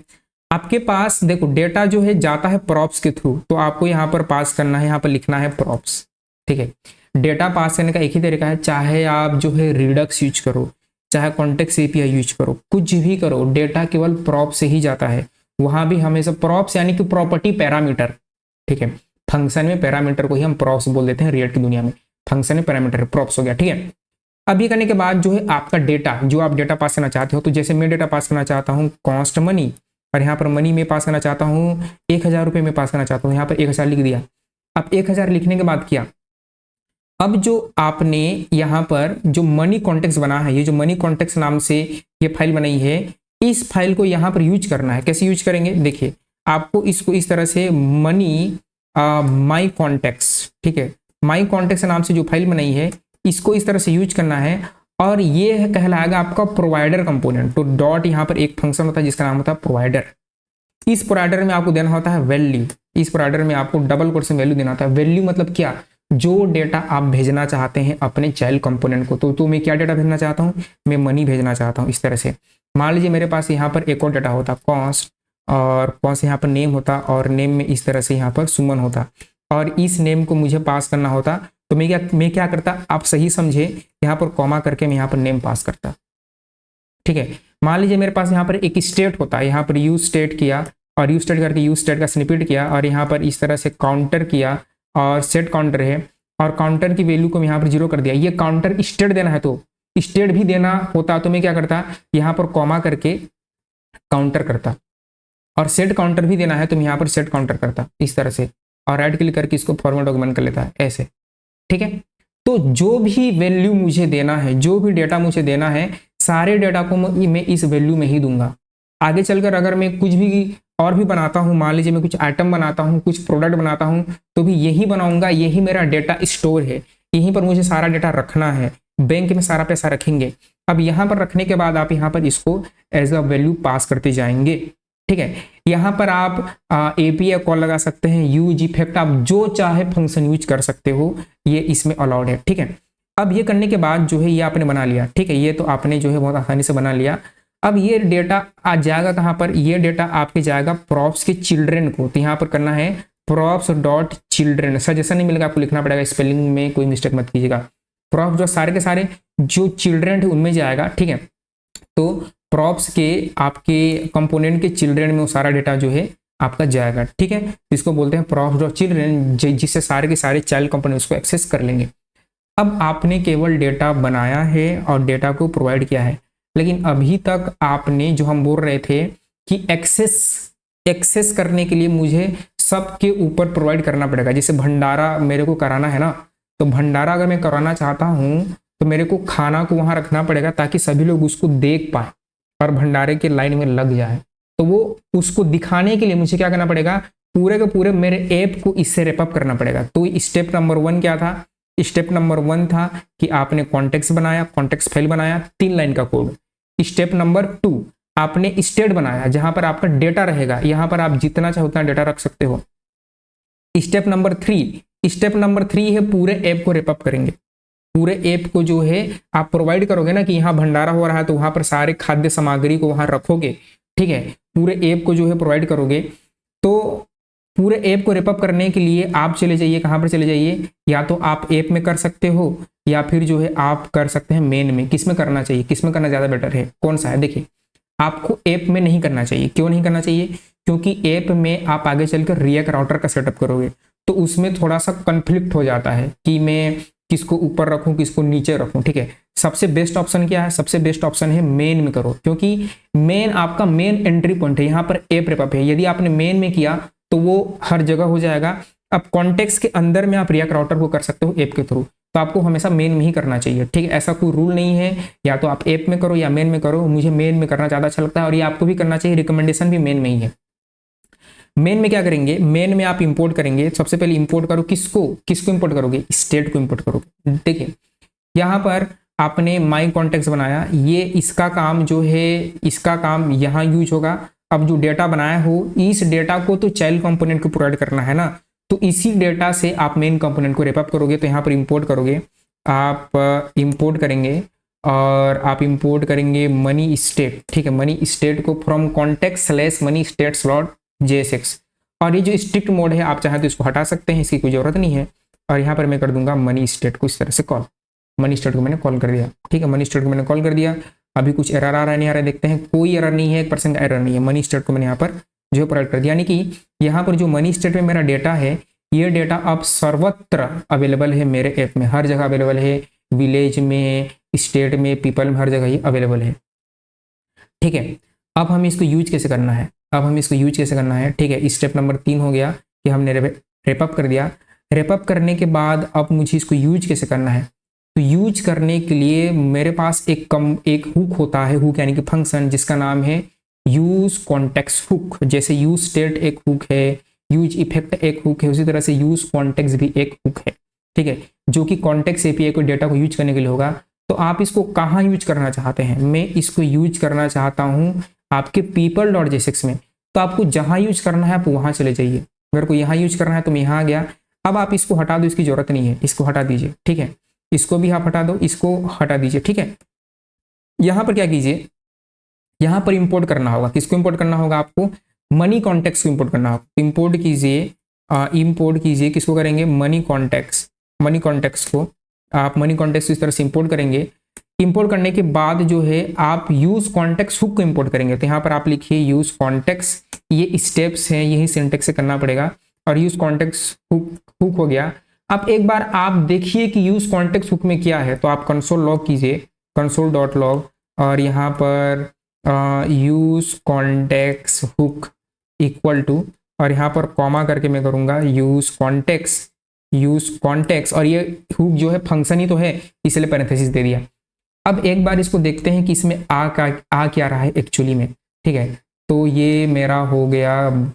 आपके पास देखो डेटा जो है जाता है प्रॉप्स के थ्रू। तो आपको यहाँ पर पास करना है, यहाँ पर लिखना है प्रॉप्स, ठीक है। डेटा पास करने का एक ही तरीका है, चाहे आप जो है रिडक्स यूज करो, चाहे कॉन्टेक्स्ट एपीआई यूज करो, कुछ भी करो, डेटा केवल प्रॉप से ही जाता है। वहां भी हमेशा प्रॉप्स यानी कि प्रॉपर्टी पैरामीटर, ठीक है। फंक्शन में पैरामीटर को ही हम प्रॉप्स बोल देते हैं रियल की दुनिया में। फंक्शन में पैरामीटर प्रॉप्स हो गया, ठीक है। अब ये करने के बाद जो है आपका डेटा, जो आप डेटा पास करना चाहते हो, तो जैसे मैं डेटा पास करना चाहता हूँ कॉस्ट मनी, और यहाँ पर मनी में पास करना चाहता हूँ 1000 रुपये में पास करना चाहता हूँ, यहाँ पर 1000 लिख दिया। अब 1000 लिखने के बाद क्या, अब जो आपने यहाँ पर जो मनी कॉन्टेक्स्ट बना है, ये जो मनी कॉन्टेक्स्ट नाम से ये फाइल बनाई है, इस फाइल को यहाँ पर यूज करना है। कैसे यूज करेंगे, देखिए आपको इसको इस तरह से मनी माई कॉन्टेक्स्ट, ठीक है, माई कॉन्टेक्स्ट नाम से जो फाइल बनाई है इसको इस तरह से यूज करना है और ये कहलाएगा आपका प्रोवाइडर कंपोनेंट। तो डॉट यहाँ पर एक फंक्शन होता है जिसका नाम होता है प्रोवाइडर। इस प्रोवाइडर में आपको देना होता है वैल्यू, इस प्रोवाइडर में आपको डबल कोट से वैल्यू देना होता है। वैल्यू मतलब क्या, जो डेटा आप भेजना चाहते हैं अपने चाइल्ड कंपोनेंट को। तो मैं क्या डेटा भेजना चाहता हूँ, मैं मनी भेजना चाहता हूँ। इस तरह से मान लीजिए मेरे पास यहाँ पर एक और डेटा होता कॉस्ट, और कॉस्ट यहाँ पर नेम होता, और नेम में इस तरह से यहाँ पर सुमन होता, और इस नेम को मुझे पास करना होता। तो मैं क्या करता, आप सही समझे, यहाँ पर कॉमा करके मैं यहाँ पर नेम पास करता। ठीक है, मान लीजिए मेरे पास यहाँ पर एक स्टेट होता है, यहाँ पर यूज स्टेट किया और यूज स्टेट करके यूज स्टेट का स्निपेट किया, और यहाँ पर इस तरह से काउंटर किया और सेट काउंटर है, और काउंटर की वैल्यू को मैं यहाँ पर 0 कर दिया। ये काउंटर स्टेट देना है तो स्टेट भी देना होता, तो मैं क्या करता, यहाँ पर कॉमा करके काउंटर करता, और सेट काउंटर भी देना है तो मैं यहाँ पर सेट काउंटर करता इस तरह से, और राइट क्लिक करके इसको फॉर्मेट डॉक्यूमेंट कर लेता है ऐसे। ठीक है, तो जो भी वैल्यू मुझे देना है, जो भी डेटा मुझे देना है, सारे डेटा को मैं इस वैल्यू में ही दूंगा। आगे चलकर अगर मैं कुछ भी और भी बनाता हूँ, मान लीजिए मैं कुछ आइटम बनाता हूँ, कुछ प्रोडक्ट बनाता हूँ, तो भी यही बनाऊंगा, यही मेरा डेटा स्टोर है, यहीं पर मुझे सारा डेटा रखना है। बैंक में सारा पैसा रखेंगे। अब यहाँ पर रखने के बाद आप यहाँ पर इसको एज अ वैल्यू पास करते जाएंगे। ठीक है, यहाँ पर आप एपीआई कॉल लगा सकते हैं, यूज इफेक्ट, आप जो चाहे फंक्शन यूज कर सकते हो, ये इसमें अलाउड है। ठीक है, अब ये करने के बाद जो है ये आपने बना लिया। ठीक है, ये तो आपने जो है बहुत आसानी से बना लिया। अब ये डेटा आ जाएगा कहाँ पर, ये डेटा आपके जाएगा प्रॉप्स के चिल्ड्रेन को। तो यहाँ पर करना है प्रॉप्स डॉट चिल्ड्रेन, सजेशन नहीं मिलेगा, आपको लिखना पड़ेगा, स्पेलिंग में कोई मिस्टेक मत कीजिएगा। प्रॉप्स जो सारे के सारे जो चिल्ड्रेन है उनमें जाएगा। ठीक है, तो प्रॉप्स के आपके कंपोनेंट के चिल्ड्रेन में वो सारा डेटा जो है आपका जाएगा। ठीक है, इसको बोलते हैं प्रॉप्स डॉट चिल्ड्रेन, जिससे सारे के सारे चाइल्ड कंपोनेंट उसको एक्सेस कर लेंगे। अब आपने केवल डेटा बनाया है और डेटा को प्रोवाइड किया है, लेकिन अभी तक आपने जो हम बोल रहे थे कि एक्सेस करने के लिए मुझे सबके ऊपर प्रोवाइड करना पड़ेगा। जैसे भंडारा मेरे को कराना है ना, तो भंडारा अगर मैं कराना चाहता हूँ तो मेरे को खाना को वहां रखना पड़ेगा ताकि सभी लोग उसको देख पाए और भंडारे के लाइन में लग जाए। तो वो उसको दिखाने के लिए मुझे क्या करना पड़ेगा, पूरे के पूरे मेरे ऐप को इससे रेपअप करना पड़ेगा। तो स्टेप नंबर 1 क्या था, स्टेप नंबर 1 था कि आपने कॉन्टेक्स्ट बनाया, कॉन्टेक्स्ट फाइल बनाया 3 लाइन का कोड। स्टेप नंबर 2 आपने स्टेट बनाया जहां पर आपका डेटा रहेगा, यहां पर आप जितना चाहे उतना डेटा रख सकते हो। स्टेप नंबर 3 है पूरे ऐप को रेपअप करेंगे। पूरे ऐप को जो है आप प्रोवाइड करोगे ना कि यहाँ भंडारा हो रहा है तो वहां पर सारे खाद्य सामग्री को वहां रखोगे। ठीक है, पूरे ऐप को जो है प्रोवाइड करोगे। तो पूरे ऐप को रेपअप करने के लिए आप चले जाइए, कहाँ पर चले जाइए, या तो आप ऐप में कर सकते हो या फिर जो है आप कर सकते हैं मेन में। किस में करना चाहिए, किस में करना ज़्यादा बेटर है, कौन सा है, देखिए आपको ऐप में नहीं करना चाहिए। क्यों नहीं करना चाहिए, क्योंकि ऐप में आप आगे चलकर रिएक्ट राउटर का सेटअप करोगे तो उसमें थोड़ा सा कन्फ्लिक्ट हो जाता है कि मैं किसको ऊपर रखूं किसको नीचे रखूं। ठीक है, सबसे बेस्ट ऑप्शन क्या है, सबसे बेस्ट ऑप्शन है मेन में करो, क्योंकि मेन आपका मेन एंट्री पॉइंट है, यहाँ पर ऐप रेपअप है। यदि आपने मेन में किया तो वो हर जगह हो जाएगा। अब कॉन्टेक्स्ट के अंदर में आप रिएक्ट राउटर को कर सकते हो ऐप के थ्रू, तो आपको हमेशा मेन में ही करना चाहिए। ठीक है, ऐसा कोई रूल नहीं है, या तो आप ऐप में करो या मेन में करो। मुझे मेन में करना ज़्यादा अच्छा लगता है और ये आपको भी करना चाहिए, रिकमेंडेशन भी मेन में ही है। मेन में क्या करेंगे, मेन में आप इंपोर्ट करेंगे। सबसे पहले इंपोर्ट करो, किसको इंपोर्ट करोगे, स्टेट को इंपोर्ट करोगे। देखिए यहाँ पर आपने माई कॉन्टेक्स्ट बनाया, ये इसका काम जो है, इसका काम यहाँ यूज होगा। अब जो डेटा बनाया हो, इस डेटा को तो चाइल्ड कंपोनेंट को प्रोवाइड करना है ना, तो इसी डेटा से आप मेन कंपोनेंट को रेपअप करोगे। तो यहाँ पर इंपोर्ट करोगे, आप इंपोर्ट करेंगे और आप इंपोर्ट करेंगे मनी स्टेट। ठीक है, मनी स्टेट को from context /money state slot JSX, और ये जो स्ट्रिक्ट मोड है आप चाहे तो इसको हटा सकते हैं, इसकी कोई जरूरत नहीं है। और यहाँ पर मैं कर दूंगा मनी स्टेट को इस तरह से कॉल, मनी स्टेट को मैंने कॉल कर दिया। ठीक है, मनी स्टेट को मैंने कॉल कर दिया। अभी कुछ एरर आ रहा है नहीं आ रहा है, देखते हैं। कोई एरर नहीं है, 1% का एरर नहीं है। मनी स्टेट को मैंने यहाँ पर जो है प्रोवाइड कर दिया, यानी कि यहाँ पर जो मनी स्टेट में मेरा डेटा है, ये डेटा अब सर्वत्र अवेलेबल है मेरे ऐप में, हर जगह अवेलेबल है, विलेज में, स्टेट में, पीपल में, हर जगह ये अवेलेबल है। ठीक है, अब हमें इसको यूज कैसे करना है, ठीक है, स्टेप नंबर 3 हो गया कि हमने रेपअप कर दिया। रैपअप करने के बाद अब मुझे इसको यूज कैसे करना है, तो यूज करने के लिए मेरे पास एक हुक होता है, हुक यानी कि फंक्शन जिसका नाम है यूज कॉन्टेक्स्ट हुक। जैसे यूज स्टेट एक हुक है, यूज इफेक्ट एक हुक है, उसी तरह से यूज कॉन्टेक्स्ट भी एक हुक है, ठीक है, जो कि कॉन्टेक्स्ट एपीआई को डेटा को यूज करने के लिए होगा। तो आप इसको कहाँ यूज करना चाहते हैं, मैं इसको यूज करना चाहता हूँ आपके people.jsx में। तो आपको जहाँ यूज करना है आप वहाँ चले जाइए। अगर को यहाँ यूज करना है तो मैं यहाँ आ गया। अब आप इसको हटा दो, इसकी जरूरत नहीं है, इसको हटा दीजिए, ठीक है, इसको भी आप हटा दो, इसको हटा दीजिए, ठीक है। यहाँ पर क्या कीजिए, यहाँ पर इंपोर्ट करना होगा, किसको इंपोर्ट करना होगा, आपको मनी कॉन्टेक्स्ट को इंपोर्ट करना होगा। इंपोर्ट कीजिए, इंपोर्ट कीजिए, किसको करेंगे, मनी कॉन्टेक्स्ट, मनी कॉन्टेक्स्ट को आप मनी कॉन्टेक्स्ट इस तरह से इंपोर्ट करेंगे। इंपोर्ट करने के बाद जो है आप यूज कॉन्टेक्स्ट हुक को इंपोर्ट करेंगे। तो यहाँ पर आप लिखिए यूज कॉन्टेक्स्ट, ये स्टेप्स हैं, यही सिंटेक्स से करना पड़ेगा। और यूज कॉन्टेक्स्ट हुक हो गया। अब एक बार आप देखिए कि यूज कॉन्टेक्स्ट हुक में क्या है, तो आप कंसोल लॉग कीजिए, console.log, और यहाँ पर use context hook equal to, और यहाँ पर कॉमा करके मैं करूँगा यूज कॉन्टेक्स्ट, और ये हुक जो है फंक्शन ही तो है, इसलिए पैरेंथेसिस दे दिया। अब एक बार इसको देखते हैं कि इसमें आ क्या रहा है एक्चुअली में, ठीक है। तो ये मेरा हो गया,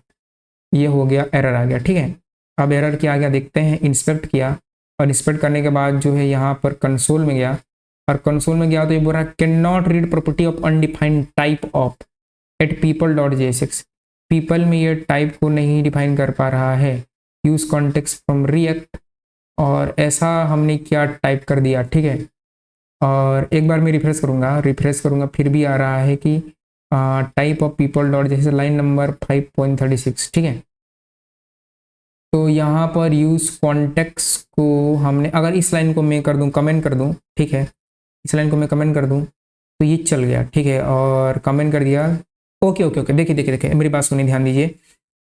ये हो गया, एरर आ गया, ठीक है। अब एरर क्या आ गया देखते हैं, इंस्पेक्ट किया, और इंस्पेक्ट करने के बाद जो है यहाँ पर कंसोल में गया, और कंसोल में गया तो ये बोल रहा है can not read property of undefined type of at people.jsx। People में ये टाइप को नहीं डिफाइन कर पा रहा है, यूज कॉन्टेक्स्ट फ्रॉम रिएक्ट, और ऐसा हमने क्या टाइप कर दिया, ठीक है। और एक बार मैं रिफ्रेश करूँगा, फिर भी आ रहा है कि type of people.jsx line number 5.36, ठीक है। तो यहाँ पर यूज कॉन्टेक्स्ट को हमने, अगर इस लाइन को मैं कर दूँ, कमेंट कर दूँ, ठीक है, इस लाइन को मैं कमेंट कर दूँ तो ये चल गया, ठीक है, और कमेंट कर दिया। ओके, देखिए मेरी बात सुनिए, ध्यान दीजिए।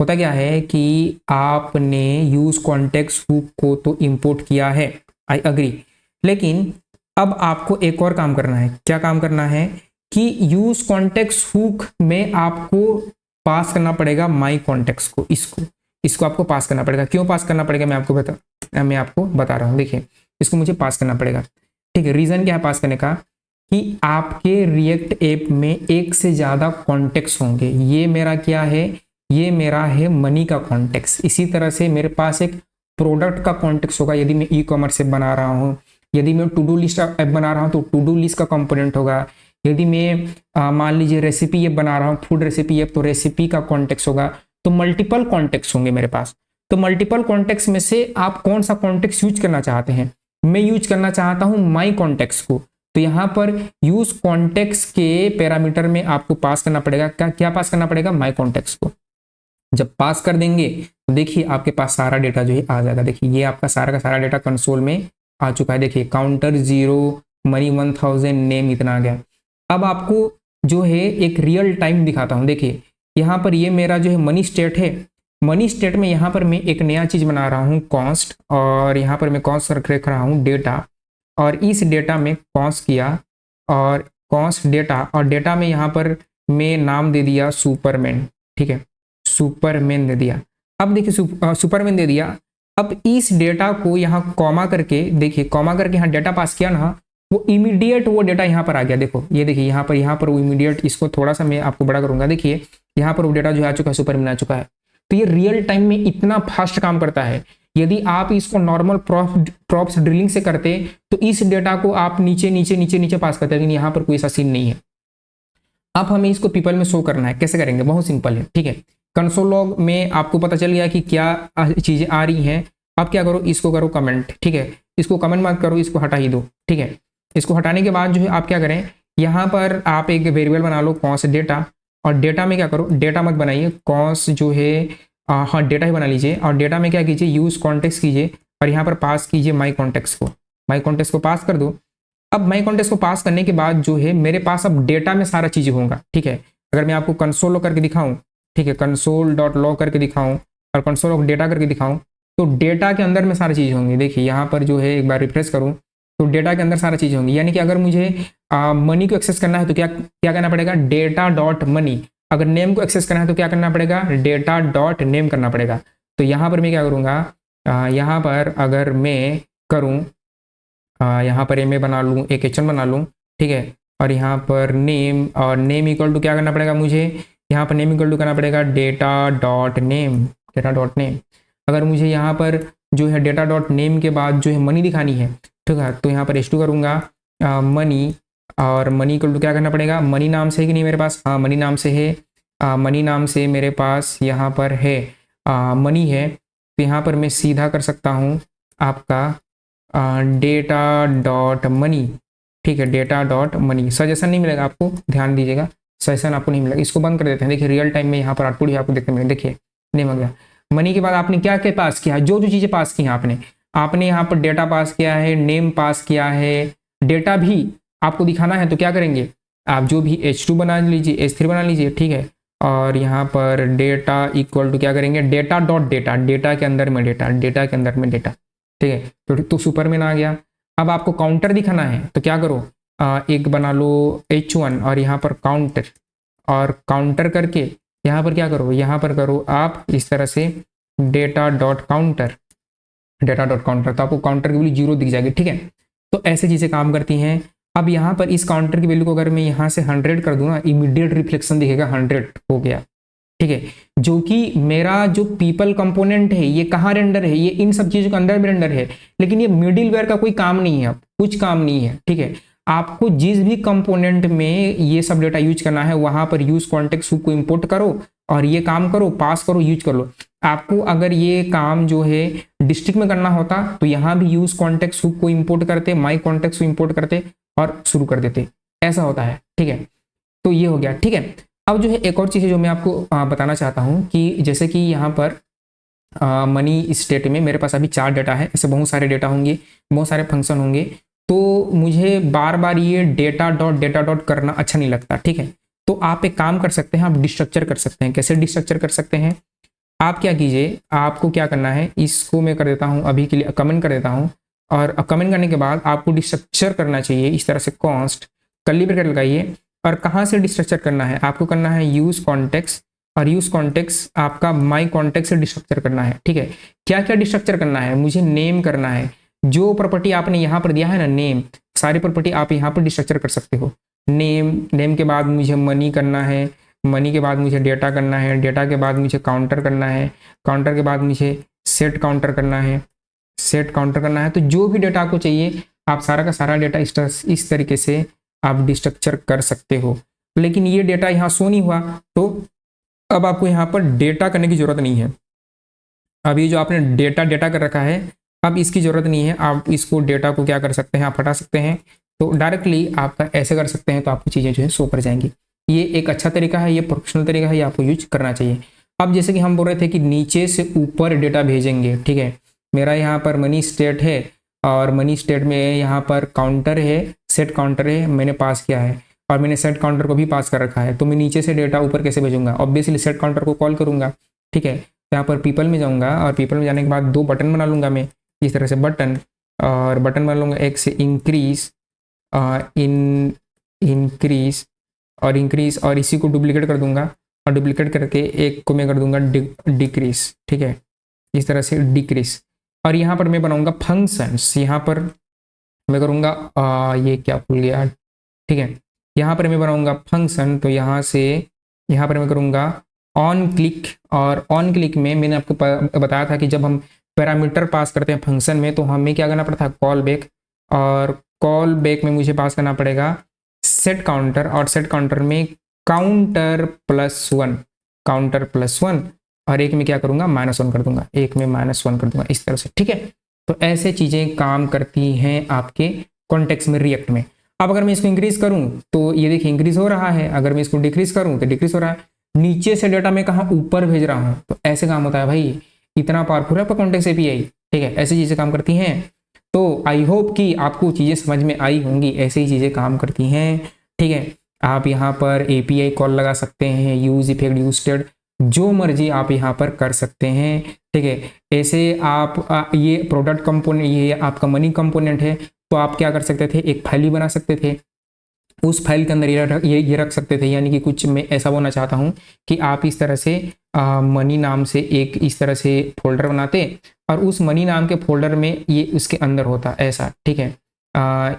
होता क्या है कि आपने यूज कॉन्टेक्स्ट हुक को तो इंपोर्ट किया है, आई अग्री, लेकिन अब आपको एक और काम करना है। क्या काम करना है कि यूज कॉन्टेक्स्ट हुक में आपको पास करना पड़ेगा माई कॉन्टेक्स्ट को, इसको आपको पास करना पड़ेगा। क्यों पास करना पड़ेगा मैं आपको बता रहा हूँ। देखिए, इसको मुझे पास करना पड़ेगा, ठीक है। रीजन क्या है पास करने का, कि आपके रिएक्ट ऐप में एक से ज़्यादा कॉन्टेक्स्ट होंगे। ये मेरा क्या है, ये मेरा है मनी का कॉन्टेक्स्ट। इसी तरह से मेरे पास एक प्रोडक्ट का कॉन्टेक्स्ट होगा, यदि मैं ई कॉमर्स ऐप बना रहा हूँ। यदि मैं टू डू लिस्ट ऐप बना रहा हूँ तो टू डू लिस्ट का कंपोनेंट होगा। यदि मैं मान लीजिए रेसिपी ऐप बना रहा हूँ, फूड रेसिपी ऐप, तो रेसिपी का कॉन्टेक्स्ट होगा। तो मल्टीपल कॉन्टेक्स्ट होंगे मेरे पास। तो मल्टीपल कॉन्टेक्स्ट में से आप कौन सा कॉन्टेक्स्ट यूज करना चाहते हैं? मैं यूज करना चाहता हूं माई कॉन्टेक्स्ट को। तो यहाँ पर यूज कॉन्टेक्स्ट के पैरामीटर में आपको पास करना पड़ेगा, क्या पास करना पड़ेगा? माई कॉन्टेक्स्ट को। जब पास कर देंगे तो देखिए आपके पास सारा डेटा जो है आ जाएगा। देखिए ये आपका सारा का सारा डेटा कंसोल में आ चुका है। देखिए काउंटर 0, मनी 1000, नेम इतना आ गया। अब आपको जो है एक रियल टाइम दिखाता हूँ। देखिए यहाँ पर ये मेरा जो है मनी स्टेट है। मनी स्टेट में यहाँ पर मैं एक नया चीज बना रहा हूँ, कॉस्ट, और यहाँ पर मैं कॉस्ट रख रहा हूँ डेटा, और इस डेटा में कॉस्ट किया और कॉस्ट डेटा, और डेटा में यहाँ पर मैं नाम दे दिया सुपरमैन। ठीक है, सुपरमैन दे दिया। अब देखिए सुपरमैन दे दिया। अब इस डेटा को यहाँ कॉमा करके, देखिए कॉमा करके यहाँ डेटा पास किया ना, वो इमीडिएट वो डेटा यहाँ पर आ गया। देखो ये देखिए यहाँ पर वो इमीडिएट, इसको थोड़ा सा मैं आपको बड़ा करूंगा। देखिए यहाँ पर वो डेटा जो आ चुका है, सुपरमैन आ चुका है। तो ये रियल टाइम में इतना फास्ट काम करता है। यदि आप इसको नॉर्मल प्रॉप्स ड्रिलिंग से करते तो इस डेटा को आप नीचे नीचे नीचे नीचे पास करते, लेकिन यहाँ पर कोई ऐसा सीन नहीं है। अब हमें इसको पीपल में शो करना है। कैसे करेंगे? बहुत सिंपल है। ठीक है, कंसोल लॉग में आपको पता चल गया कि क्या चीजें आ रही हैं। अब क्या करो, इसको करो कमेंट। ठीक है, इसको कमेंट मत करो, इसको हटा ही दो। ठीक है, इसको हटाने के बाद जो है आप क्या करें, यहाँ पर आप एक वेरिएबल बना लो कॉस्ट डेटा, और डेटा में क्या करो, डेटा मत बनाइए, कॉस्ट जो है हाँ डेटा ही बना लीजिए। और डेटा में क्या कीजिए, यूज कॉन्टेक्स्ट कीजिए, और यहाँ पर पास कीजिए माई कॉन्टेक्स्ट को। माई कॉन्टेक्स्ट को पास कर दो। अब माई कॉन्टेक्स्ट को पास करने के बाद जो है मेरे पास अब डेटा में सारा चीजें होगा। ठीक है, अगर मैं आपको कंसोल लॉग करके दिखाऊं, ठीक है, console.log करके दिखाऊं और कंसोल ऑफ डेटा करके दिखाऊं, तो डेटा के अंदर में सारी चीजें होंगी। देखिए यहाँ पर जो है एक बार रिफ्रेश करूं तो डेटा के अंदर सारी चीजें होंगी। यानी कि अगर मुझे मनी को एक्सेस करना है तो क्या करना पड़ेगा, डेटा डॉट मनी। अगर नेम को एक्सेस करना है तो क्या करना पड़ेगा, डेटा डॉट नेम करना पड़ेगा। तो यहाँ पर मैं क्या करूँगा, यहाँ पर अगर मैं करूँ, यहाँ पर मैं बना लूँ, एक H1 बना लूँ, ठीक है, और यहाँ पर नेम, और नेम इक्वल टू क्या करना पड़ेगा मुझे, यहाँ पर नेम इक्वल टू करना पड़ेगा data dot name, data dot name. अगर मुझे यहाँ पर जो है डेटा डॉट नेम के बाद जो है मनी दिखानी है, ठीक है, तो यहाँ पर H2 करूँगा मनी, और मनी इक्वल टू क्या करना पड़ेगा, मनी नाम से है कि नहीं मेरे पास, हाँ मनी नाम से है, मनी नाम से मेरे पास यहाँ पर है मनी है, तो यहाँ पर मैं सीधा कर सकता हूँ आपका डेटा डॉट मनी, ठीक है, डेटा डॉट मनी। सजेशन नहीं मिलेगा आपको, ध्यान दीजिएगा, सजेशन आपको नहीं मिलेगा, इसको बंद कर देते हैं। देखिए रियल टाइम में यहाँ पर आउटपुट ही आपको देखने मिलेगा, देखिए नेम आ गया। मनी के बाद आपने क्या क्या पास किया है, जो जो चीज़ें पास की हैं आपने यहाँ पर डेटा पास किया है, नेम पास किया है, डेटा भी आपको दिखाना है, तो क्या करेंगे आप जो भी H2 बना लीजिए, H3 बना लीजिए, ठीक है, और यहाँ पर डेटा इक्वल टू क्या करेंगे, डेटा डॉट डेटा, डेटा के अंदर में डेटा, डेटा के अंदर में डेटा, ठीक है, तो सुपरमैन आ गया। अब आपको काउंटर दिखाना है तो क्या करो, एक बना लो H1 और यहाँ पर काउंटर, और काउंटर करके यहाँ पर क्या करो, यहाँ पर करो आप इस तरह से data dot counter, data dot counter, तो आपको काउंटर की वैल्यू 0 दिख जाएगी, ठीक है। तो ऐसे चीज़ें काम करती हैं। अब यहाँ पर इस काउंटर की वैल्यू को अगर मैं यहाँ से 100 कर दूँ ना, इमीडिएट रिफ्लेक्शन दिखेगा 100 हो गया, ठीक है, जो कि मेरा जो पीपल कंपोनेंट है ये कहाँ रेंडर है, ये इन सब चीज़ों के अंदर में रेंडर है, लेकिन ये मिडिलवेयर का कोई काम नहीं है, अब कुछ काम नहीं है, ठीक है। आपको जिस भी कंपोनेंट में ये सब डेटा यूज करना है वहां पर यूज कॉन्टेक्स्ट को इंपोर्ट करो और ये काम करो, पास करो, यूज कर लो। आपको अगर ये काम जो है डिस्ट्रिक्ट में करना होता तो यहाँ भी यूज कॉन्टेक्स्ट को इंपोर्ट करते, माई कॉन्टेक्स्ट को इंपोर्ट करते और शुरू कर देते, ऐसा होता है, ठीक है। तो ये हो गया, ठीक है। अब जो है एक और चीज़ है जो मैं आपको बताना चाहता हूँ कि जैसे कि यहाँ पर मनी स्टेट में मेरे पास अभी 4 डेटा है, ऐसे बहुत सारे डेटा होंगे, बहुत सारे फंक्शन होंगे, तो मुझे बार बार ये डेटा डॉट करना अच्छा नहीं लगता, ठीक है। तो आप एक काम कर सकते हैं, आप डिस्ट्रक्चर कर सकते हैं। कैसे डिस्ट्रक्चर कर सकते हैं, आप क्या कीजिए, आपको क्या करना है, इसको मैं कर देता हूँ अभी के लिए कमेंट कर देता हूँ, और कमेंट करने के बाद आपको डिस्ट्रक्चर करना चाहिए इस तरह से, कॉन्स्ट कर्ली ब्रैकेट लगाइए, और कहाँ से डिस्ट्रक्चर करना है, आपको करना है यूज कॉन्टेक्स्ट, और यूज कॉन्टेक्स्ट आपका माई कॉन्टेक्स्ट से डिस्ट्रक्चर करना है, ठीक है। क्या क्या डिस्ट्रक्चर करना है, मुझे नेम करना है, जो प्रॉपर्टी आपने यहाँ पर दिया है ना नेम, सारी प्रॉपर्टी आप यहाँ पर डिस्ट्रक्चर कर सकते हो। नेम के बाद मुझे मनी करना है, मनी के बाद मुझे डेटा करना है, डेटा के बाद मुझे काउंटर करना है, काउंटर के बाद मुझे सेट काउंटर करना है, सेट काउंटर करना है। तो जो भी डेटा आपको चाहिए आप सारा का सारा डेटा इस तरीके से आप डिस्ट्रक्चर कर सकते हो। लेकिन ये डेटा यहाँ शो नहीं हुआ, तो अब आपको यहाँ पर डेटा करने की जरूरत नहीं है। अब ये जो आपने डेटा कर रखा है, अब इसकी जरूरत नहीं है। आप इसको डेटा को क्या कर सकते हैं, आप हटा सकते हैं, तो डायरेक्टली आपका ऐसे कर सकते हैं, तो आपको चीज़ें जो है शो कर जाएंगी। ये एक अच्छा तरीका है, ये प्रोफेशनल तरीका है, ये आपको यूज करना चाहिए। अब जैसे कि हम बोल रहे थे कि नीचे से ऊपर डेटा भेजेंगे, ठीक है। मेरा यहाँ पर मनी स्टेट है, और मनी स्टेट में यहाँ पर काउंटर है, सेट काउंटर है, मैंने पास किया है, और मैंने सेट काउंटर को भी पास कर रखा है। तो मैं नीचे से डेटा ऊपर कैसे भेजूंगा, ऑब्वियसली सेट काउंटर को कॉल करूंगा, ठीक है। यहाँ पर पीपल में जाऊँगा, और पीपल में जाने के बाद 2 बटन बना लूँगा मैं इस तरह से, बटन, और बटन बना लूँगा एक से इंक्रीज, इंक्रीज और इंक्रीज, और इसी को डुप्लीकेट कर दूंगा, और डुप्लीकेट करके एक को मैं कर दूंगा डिक्रीज, ठीक है, इस तरह से डिक्रीज। और यहाँ पर मैं बनाऊंगा फंक्शंस, यहाँ पर मैं करूँगा ये क्या भूल गया, ठीक है, यहाँ पर मैं बनाऊंगा फंक्शन। तो यहाँ से यहाँ पर मैं करूँगा ऑन क्लिक, और ऑन क्लिक में मैंने आपको बताया था कि जब हम पैरामीटर पास करते हैं फंक्शन में तो हमें क्या करना पड़ता है, कॉल बैक, और कॉल बैक में मुझे पास करना पड़ेगा सेट काउंटर, और सेट काउंटर में काउंटर प्लस वन, और एक में क्या करूँगा -1 कर दूंगा, एक में -1 कर दूंगा, इस तरह से, ठीक है। तो ऐसे चीज़ें काम करती हैं आपके कॉन्टेक्स्ट में, रिएक्ट में। अब अगर मैं इसको इंक्रीज करूँ तो ये देखिए इंक्रीज हो रहा है, अगर मैं इसको डिक्रीज करूँ तो डिक्रीज हो रहा है। नीचे से डेटा मैं कहाँ ऊपर भेज रहा हूँ, तो ऐसे काम होता है भाई, इतना पावरफुल है आपका कॉन्टेक्स्ट एपीआई, ठीक है। ऐसी चीज़ें काम करती हैं। तो आई होप कि आपको चीज़ें समझ में आई होंगी, ऐसे ही चीज़ें काम करती हैं, ठीक है। आप यहाँ पर एपीआई कॉल लगा सकते हैं, यूज इफेक्ट, यूज स्टेट, जो मर्जी आप यहाँ पर कर सकते हैं, ठीक है। ऐसे आप ये प्रोडक्ट कंपोनेंट, ये आपका मनी कंपोनेंट है, तो आप क्या कर सकते थे, एक फाइल ही बना सकते थे, उस फाइल के अंदर ये रख सकते थे। यानी कि कुछ मैं ऐसा बोलना चाहता हूँ कि आप इस तरह से मनी नाम से एक इस तरह से फोल्डर बनाते और उस मनी नाम के फोल्डर में ये उसके अंदर होता ऐसा, ठीक है।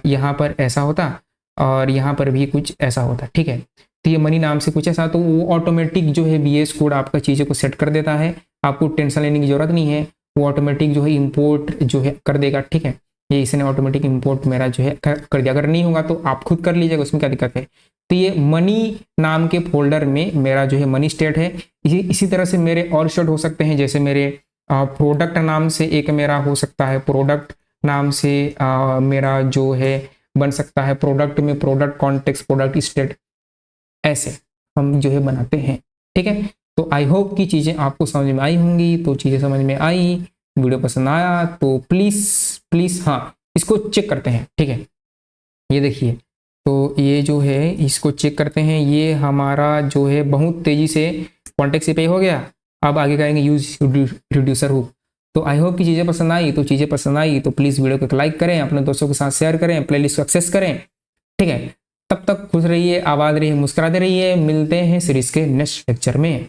यहाँ पर ऐसा होता और यहाँ पर भी कुछ ऐसा होता, ठीक है। तो ये मनी नाम से कुछ ऐसा, तो वो ऑटोमेटिक जो है VS कोड आपका चीज़ों को सेट कर देता है, आपको टेंशन लेने की जरूरत नहीं है, वो ऑटोमेटिक जो है इंपोर्ट जो है कर देगा, ठीक है। ये इसने ऑटोमेटिक इंपोर्ट मेरा जो है कर दिया। अगर नहीं होगा तो आप खुद कर लीजिएगा, उसमें क्या दिक्कत है। तो ये मनी नाम के फोल्डर में मेरा जो है मनी स्टेट है। इसी तरह से मेरे और स्टेट हो सकते हैं, जैसे मेरे प्रोडक्ट नाम से एक मेरा हो सकता है, प्रोडक्ट नाम से मेरा जो है बन सकता है, प्रोडक्ट में प्रोडक्ट कॉन्टेक्स्ट, प्रोडक्ट स्टेट, ऐसे हम जो है बनाते हैं, ठीक है। तो आई होप कि चीज़ें आपको समझ में आई होंगी। तो चीज़ें समझ में आई, वीडियो पसंद आया तो प्लीज़ हाँ इसको चेक करते हैं, ठीक है। ये देखिए, तो ये जो है इसको चेक करते हैं, ये हमारा जो है बहुत तेज़ी से कॉन्टेक्स्ट से पे हो गया। अब आगे करेंगे यूज रिड्यूसर हुक। तो आई होप कि चीज़ें पसंद आई। तो चीज़ें पसंद आई तो प्लीज़ वीडियो को लाइक करें, अपने दोस्तों के साथ शेयर करें, प्लेलिस्ट को एक्सेस करें, ठीक है। तब तक खुश रहिए, आबाद रहिए, मुस्कुराते रहिए। मिलते हैं सीरीज के नेक्स्ट लेक्चर में।